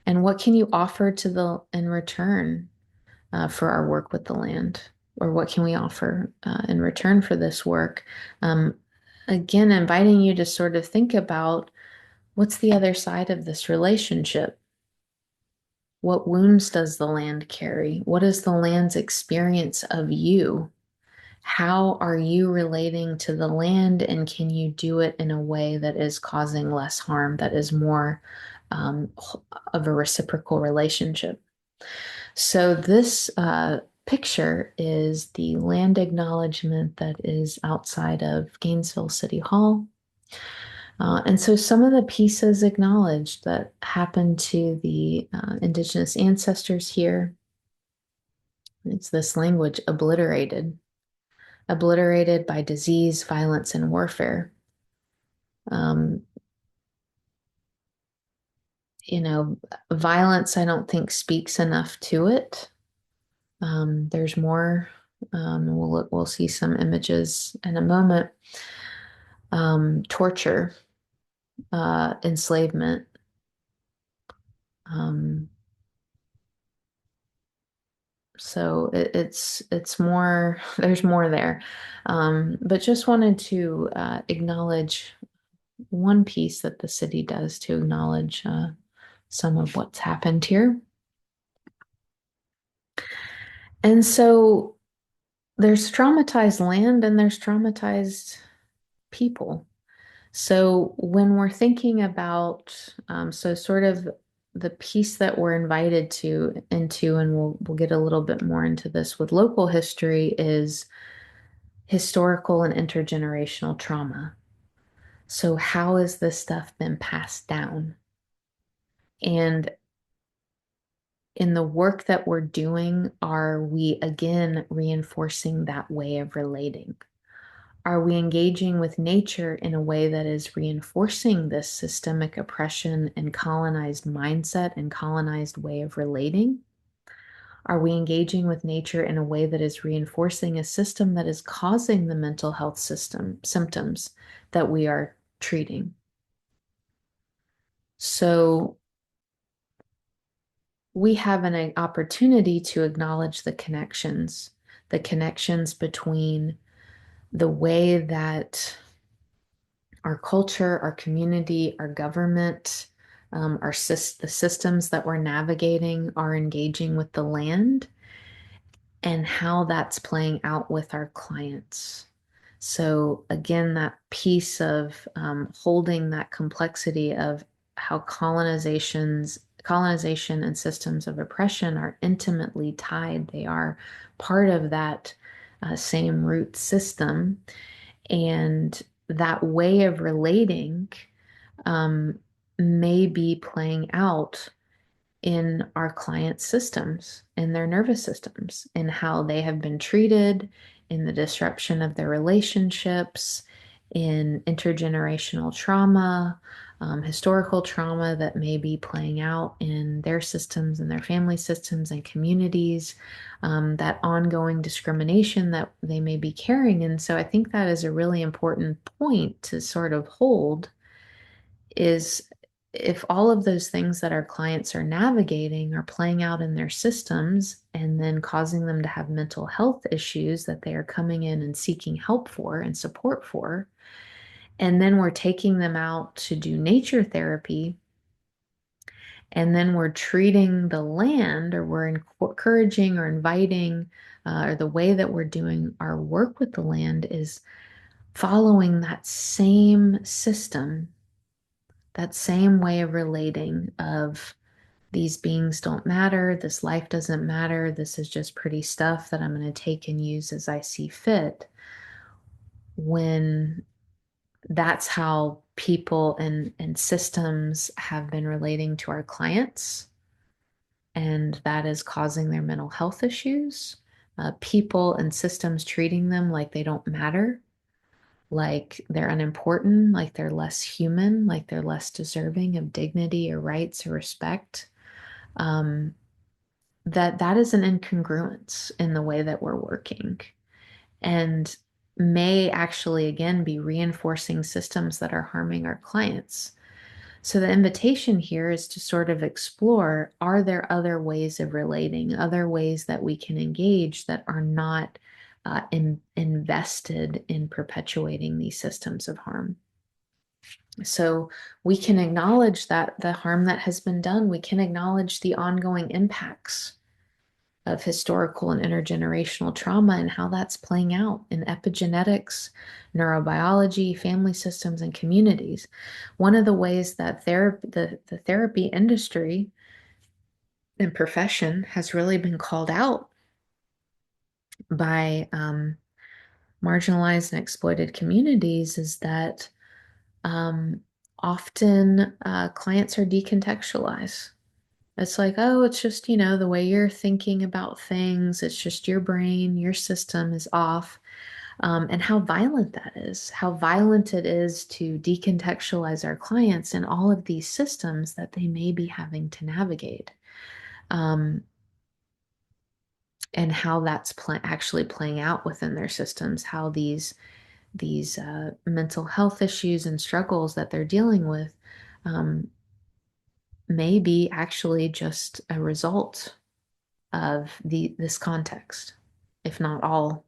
And what can you offer to the in return for our work with the land? Or what can we offer in return for this work? Um, Again, inviting you to sort of think about what's the other side of this relationship? What wounds does the land carry? What is the land's experience of you? How are you relating to the land, and can you do it in a way that is causing less harm, that is more um, of a reciprocal relationship? So, this picture is the land acknowledgement that is outside of Gainesville City Hall. And so some of the pieces acknowledged that happened to the indigenous ancestors here. It's this language obliterated by disease, violence, and warfare. Um, you know, Violence, I don't think speaks enough to it. There's more. We'll see some images in a moment. Torture, enslavement. Um, So it's more, there's more there. But just wanted to acknowledge one piece that the city does to acknowledge some of what's happened here. And so there's traumatized land and there's traumatized people. So when we're thinking about, so sort of the piece that we're invited to into, and we'll get a little bit more into this with local history, is historical and intergenerational trauma. So how has this stuff been passed down? And in the work that we're doing, are we again reinforcing that way of relating? Are we engaging with nature in a way that is reinforcing this systemic oppression and colonized mindset and colonized way of relating? Are we engaging with nature in a way that is reinforcing a system that is causing the mental health system symptoms that we are treating? So we have an opportunity to acknowledge the connections between the way that our culture, our community, our government, the systems that we're navigating are engaging with the land and how that's playing out with our clients. So again, that piece of holding that complexity of how colonization and systems of oppression are intimately tied. They are part of that same root system. And that way of relating um, may be playing out in our clients' systems, in their nervous systems, in how they have been treated, in the disruption of their relationships, in intergenerational trauma, historical trauma that may be playing out in their systems and their family systems and communities, that ongoing discrimination that they may be carrying. And so I think that is a really important point to sort of hold is if all of those things that our clients are navigating are playing out in their systems and then causing them to have mental health issues that they are coming in and seeking help for and support for, and then we're taking them out to do nature therapy, and then we're treating the land, or we're encouraging or inviting, or the way that we're doing our work with the land is following that same system, that same way of relating of these beings don't matter, this life doesn't matter, this is just pretty stuff that I'm going to take and use as I see fit. When that's how people and systems have been relating to our clients, and that is causing their mental health issues. People and systems treating them like they don't matter, like they're unimportant, like they're less human, like they're less deserving of dignity or rights or respect. Um, that is an incongruence in the way that we're working and may actually again be reinforcing systems that are harming our clients. So the invitation here is to sort of explore, are there other ways of relating, other ways that we can engage that are not invested in perpetuating these systems of harm? So we can acknowledge that the harm that has been done, we can acknowledge the ongoing impacts of historical and intergenerational trauma and how that's playing out in epigenetics, neurobiology, family systems, and communities. One of the ways that the therapy industry and profession has really been called out by marginalized and exploited communities is that um, often clients are decontextualized. It's like, oh, it's just, the way you're thinking about things. It's just your brain, your system is off. And how violent that is, how violent it is to decontextualize our clients in all of these systems that they may be having to navigate. Um, and how that's actually playing out within their systems, how these mental health issues and struggles that they're dealing with um, may be actually just a result of this context, if not all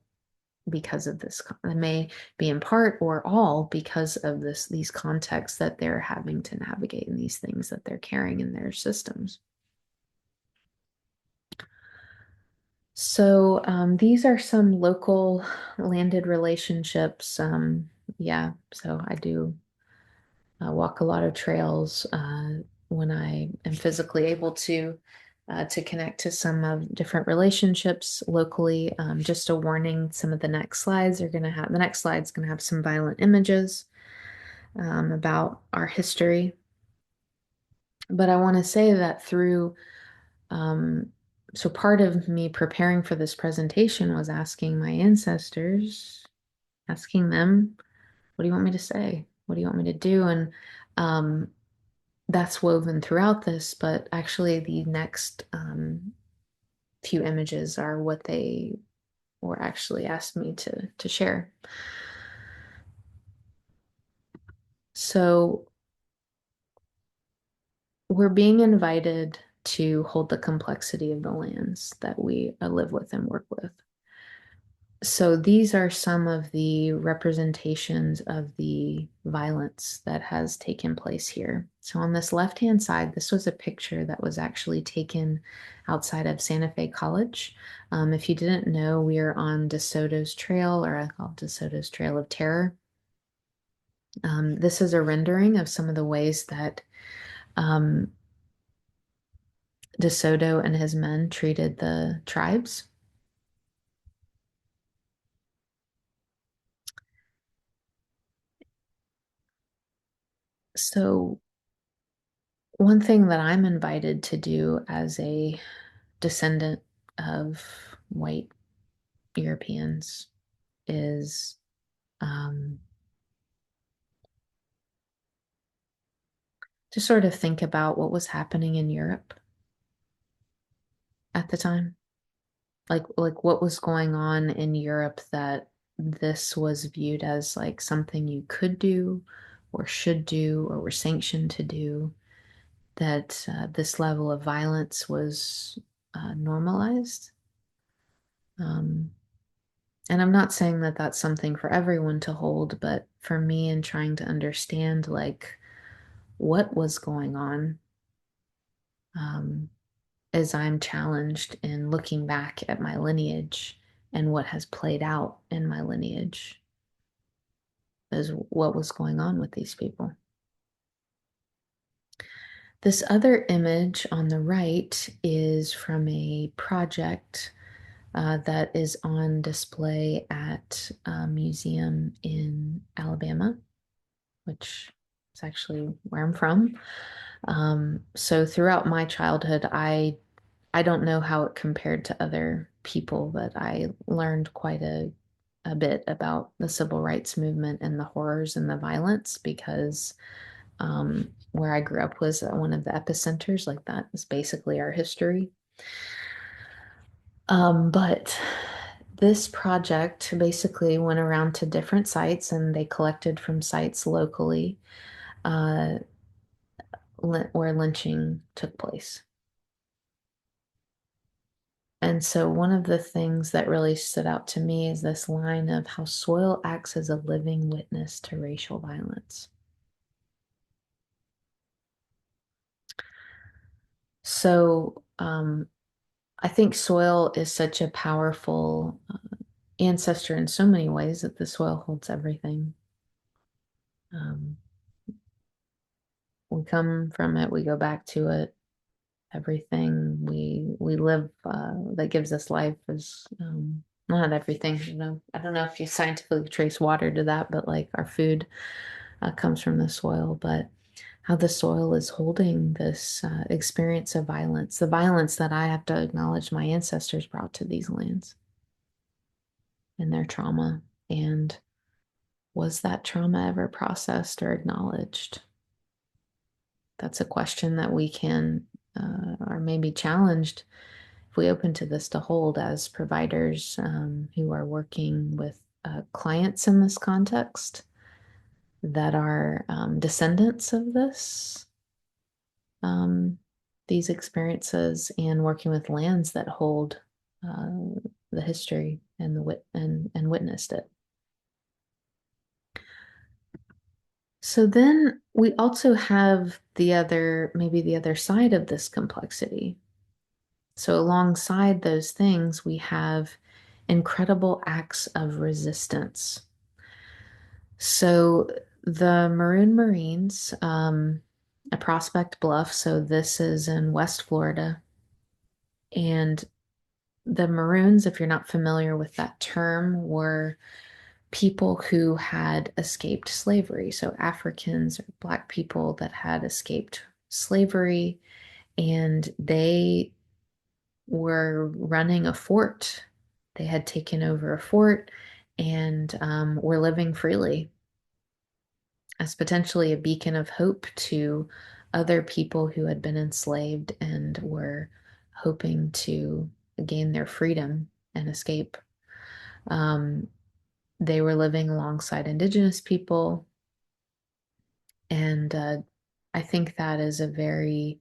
because of this. It may be in part or all because of these contexts that they're having to navigate and these things that they're carrying in their systems. So these are some local landed relationships. Yeah, so I do walk a lot of trails when I am physically able to connect to some of different relationships locally. Just a warning, some of the next slides are going to have, the next slide's going to have some violent images about our history. But I want to say that through Um, so part of me preparing for this presentation was asking my ancestors, asking them, what do you want me to say? What do you want me to do? And um, that's woven throughout this, but actually the next few images are what they were actually asked me to share. So we're being invited to hold the complexity of the lands that we live with and work with. So these are some of the representations of the violence that has taken place here. So on this left-hand side, this was a picture that was actually taken outside of Santa Fe College. If you didn't know, we are on DeSoto's Trail, or I call it DeSoto's Trail of Terror. This is a rendering of some of the ways that um, DeSoto and his men treated the tribes. So one thing that I'm invited to do as a descendant of white Europeans is um, to sort of think about what was happening in Europe at the time. Like what was going on in Europe that this was viewed as like something you could do or should do or were sanctioned to do, that this level of violence was normalized. Um, And I'm not saying that that's something for everyone to hold, but for me, in trying to understand like what was going on, um, as I'm challenged in looking back at my lineage and what has played out in my lineage, is what was going on with these people. This other image on the right is from a project that is on display at a museum in Alabama, which is actually where I'm from. So throughout my childhood, I don't know how it compared to other people, but I learned quite a bit about the civil rights movement and the horrors and the violence because where I grew up was one of the epicenters. Like that is basically our history. But this project basically went around to different sites and they collected from sites locally. Uh, where lynching took place. And so, one of the things that really stood out to me is this line of how soil acts as a living witness to racial violence. So, I think soil is such a powerful ancestor in so many ways that the soil holds everything. Um, we come from it, we go back to it. Everything we live that gives us life is not everything, you know. I don't know if you scientifically trace water to that, but like our food comes from the soil, but how the soil is holding this experience of violence, the violence that I have to acknowledge my ancestors brought to these lands and their trauma. And was that trauma ever processed or acknowledged? That's a question that we can or maybe challenged if we open to this to hold as providers who are working with clients in this context that are descendants of um, these experiences and working with lands that hold uh, the history and the and witnessed it. So then we also have the other, maybe the other side of this complexity. So alongside those things, we have incredible acts of resistance. So the Maroon Marines, a Prospect Bluff, so this is in West Florida, and the Maroons, if you're not familiar with that term, were people who had escaped slavery. So Africans or Black people that had escaped slavery, and they were running a fort. They had taken over a fort and were living freely as potentially a beacon of hope to other people who had been enslaved and were hoping to gain their freedom and escape. Um, they were living alongside indigenous people, and I think that is a very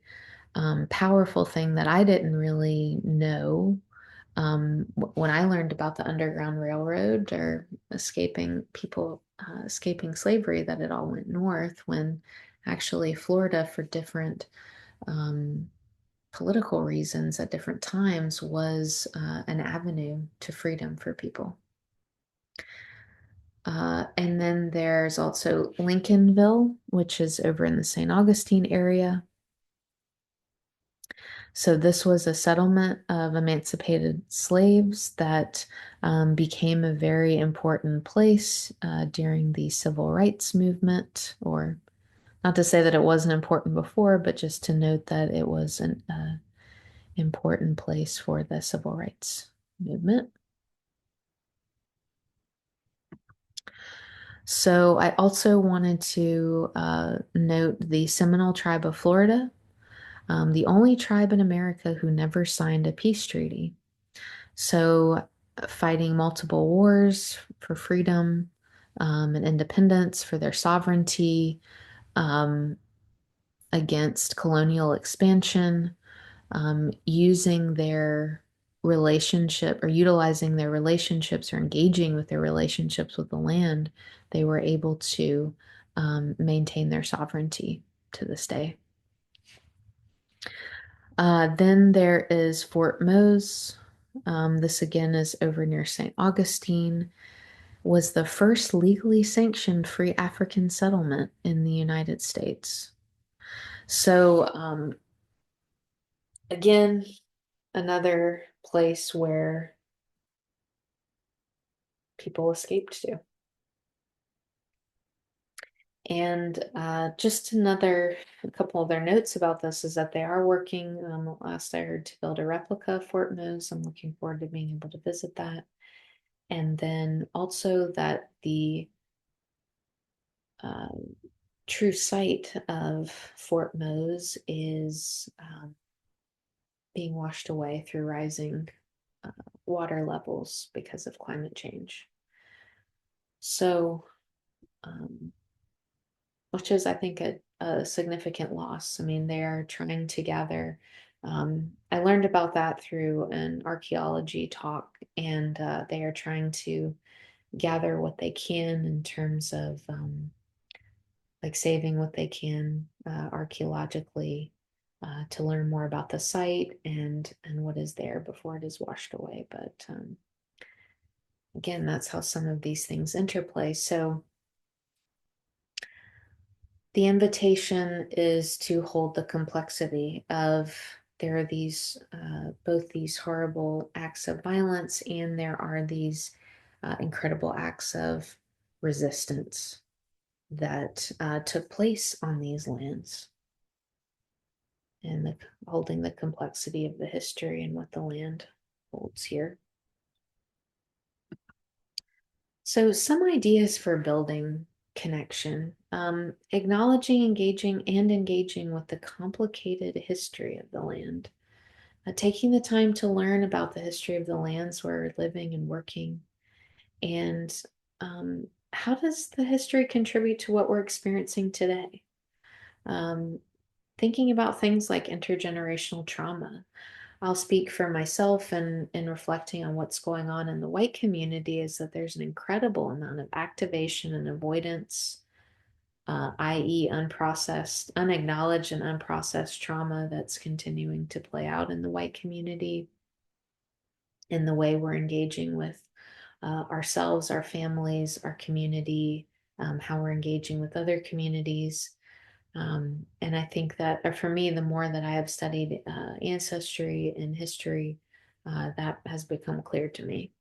powerful thing that I didn't really know when I learned about the Underground Railroad or escaping people escaping slavery, that it all went north when actually Florida, for different um, political reasons at different times, was an avenue to freedom for people. And then there's also Lincolnville, which is over in the St. Augustine area. So this was a settlement of emancipated slaves that became a very important place during the civil rights movement, or not to say that it wasn't important before, but just to note that it was an important place for the civil rights movement. So I also wanted to note the Seminole Tribe of Florida, the only tribe in America who never signed a peace treaty. So, fighting multiple wars for freedom and independence, for their sovereignty, um, against colonial expansion, using their relationship or utilizing their relationships or engaging with their relationships with the land, they were able to maintain their sovereignty to this day. Then there is Fort Mose. This again is over near St. Augustine. Was the first legally sanctioned free African settlement in the United States. So, again, another place where people escaped to. And just a couple other notes about this is that they are working, last I heard, to build a replica of Fort Mose. I'm looking forward to being able to visit that. And then also that the uh, true site of Fort Mose is being washed away through rising uh, water levels because of climate change. So, um, which is, I think, a significant loss. I mean, they are trying to gather. I learned about that through an archaeology talk, and they are trying to gather what they can in terms of like saving what they can archaeologically to learn more about the site and what is there before it is washed away. But again, that's how some of these things interplay. So the invitation is to hold the complexity of there are these both these horrible acts of violence and there are these incredible acts of resistance that took place on these lands, and holding the complexity of the history and what the land holds here. So, some ideas for building connection, acknowledging, engaging with the complicated history of the land, taking the time to learn about the history of the lands where we're living and working, and how does the history contribute to what we're experiencing today? Um, Thinking about things like intergenerational trauma. I'll speak for myself and in reflecting on what's going on in the white community is that there's an incredible amount of activation and avoidance, i.e., unprocessed, unacknowledged, and unprocessed trauma that's continuing to play out in the white community in the way we're engaging with ourselves, our families, our community, how we're engaging with other communities. And I think that, or for me, the more that I have studied ancestry and history, that has become clear to me.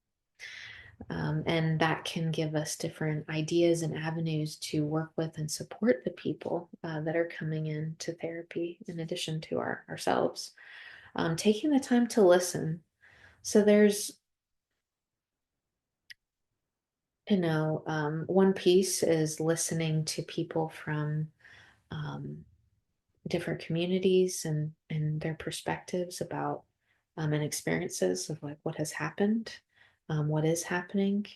And that can give us different ideas and avenues to work with and support the people that are coming into therapy in addition to ourselves. Taking the time to listen. So there's, one piece is listening to people from um, different communities and their perspectives about and experiences of like what has happened, what is happening,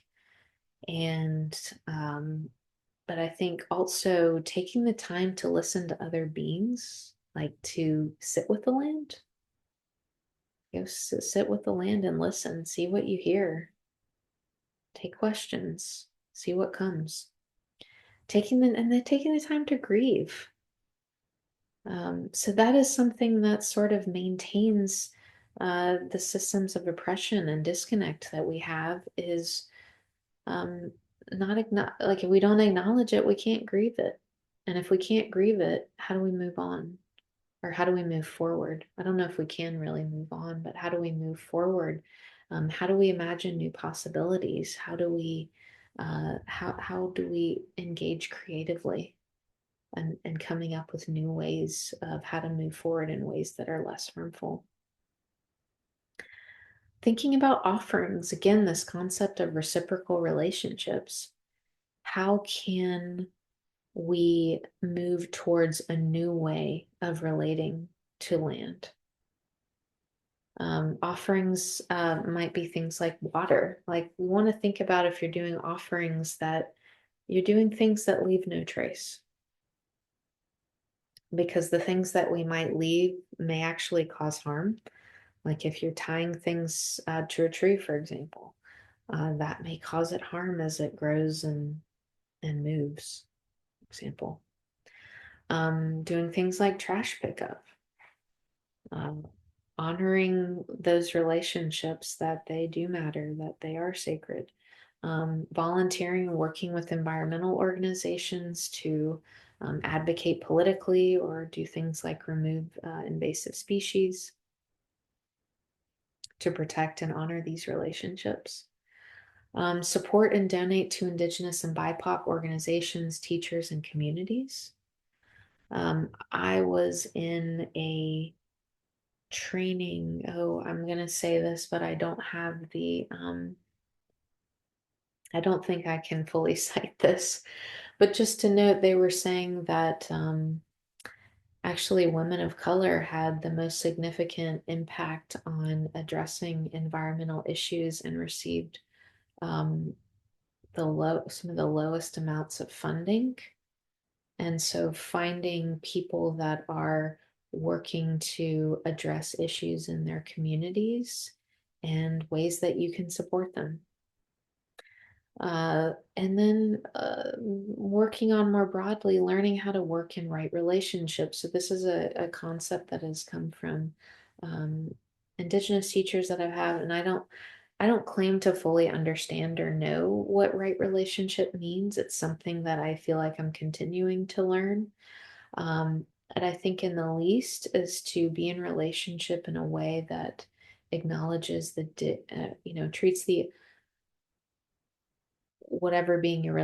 and but I think also taking the time to listen to other beings, like to sit with the land, sit with the land and listen, see what you hear, take questions, see what comes. Taking the time to grieve. So that is something that sort of maintains the systems of oppression and disconnect that we have is um, like if we don't acknowledge it, we can't grieve it. And if we can't grieve it, how do we move on? Or how do we move forward? I don't know if we can really move on, but how do we move forward? How do we imagine new possibilities? How do we engage creatively? And coming up with new ways of how to move forward in ways that are less harmful. Thinking about offerings, again, this concept of reciprocal relationships. How can we move towards a new way of relating to land? Offerings might be things like water. Like we want to think about if you're doing offerings that you're doing things that leave no trace. Because the things that we might leave may actually cause harm. Like if you're tying things to a tree, for example, that may cause it harm as it grows and moves, for example. Doing things like trash pickup, um, honoring those relationships that they do matter, that they are sacred. Volunteering and working with environmental organizations to advocate politically or do things like remove invasive species to protect and honor these relationships. Support and donate to Indigenous and BIPOC organizations, teachers, and communities. I was in a training. Oh, I'm going to say this, but I don't have I don't think I can fully cite this. But just to note, they were saying that actually women of color had the most significant impact on addressing environmental issues and received um, some of the lowest amounts of funding. And so finding people that are working to address issues in their communities and ways that you can support them. And then working on more broadly, learning how to work in right relationships. So this is a concept that has come from um, Indigenous teachers that I've had, and I don't claim to fully understand or know what right relationship means. It's something that I feel like I'm continuing to learn. Um, and I think in the least is to be in relationship in a way that acknowledges treats the whatever being you're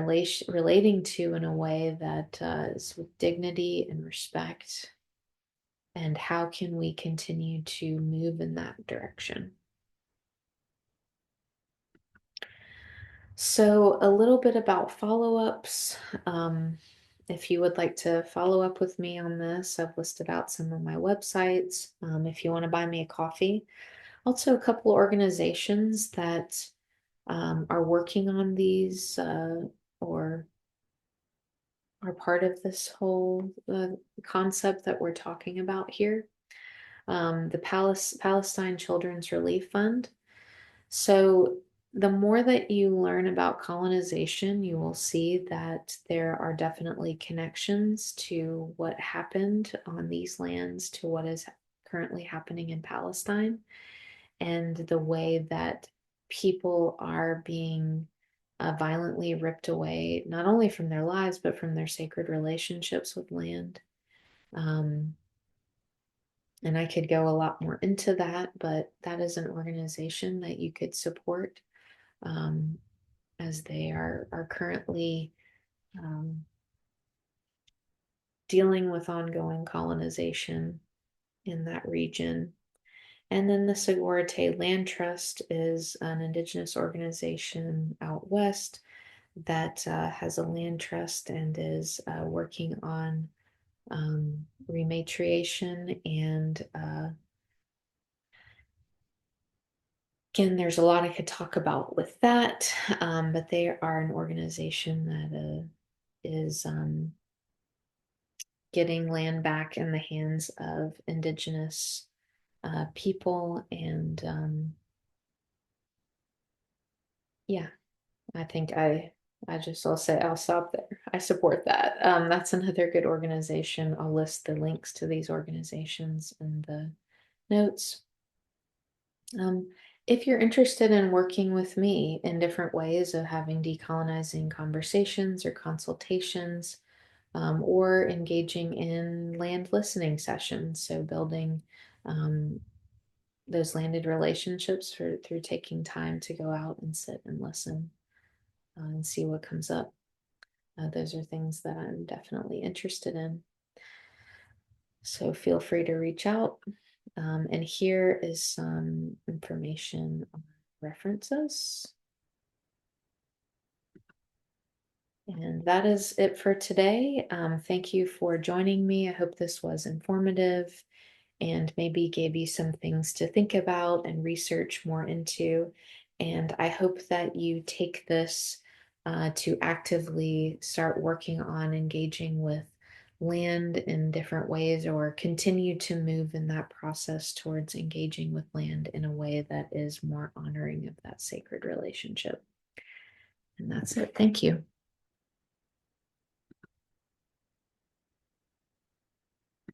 relating to in a way that is with dignity and respect. And how can we continue to move in that direction? So, a little bit about follow-ups. If you would like to follow up with me on this, I've listed out some of my websites. If you want to buy me a coffee, also a couple organizations that are working on these or are part of this whole concept that we're talking about here. The Palestine Children's Relief Fund. So, the more that you learn about colonization, you will see that there are definitely connections to what happened on these lands to what is currently happening in Palestine and the way that people are being violently ripped away, not only from their lives, but from their sacred relationships with land. Um, and I could go a lot more into that, but that is an organization that you could support um, as they are currently um, dealing with ongoing colonization in that region. And then the Sogorea Land Trust is an indigenous organization out west that has a land trust and is working on rematriation. And again, there's a lot I could talk about with that, but they are an organization that is getting land back in the hands of indigenous people. And yeah, I think I'll stop there. I support that. That's another good organization. I'll list the links to these organizations in the notes. Um, if you're interested in working with me in different ways of having decolonizing conversations or consultations, or engaging in land listening sessions, so building um, those landed relationships through taking time to go out and sit and listen and see what comes up. Those are things that I'm definitely interested in. So feel free to reach out. And here is some information on references. And that is it for today. Thank you for joining me. I hope this was informative and maybe gave you some things to think about and research more into. And I hope that you take this to actively start working on engaging with land in different ways, or continue to move in that process towards engaging with land in a way that is more honoring of that sacred relationship. And that's it. Thank you.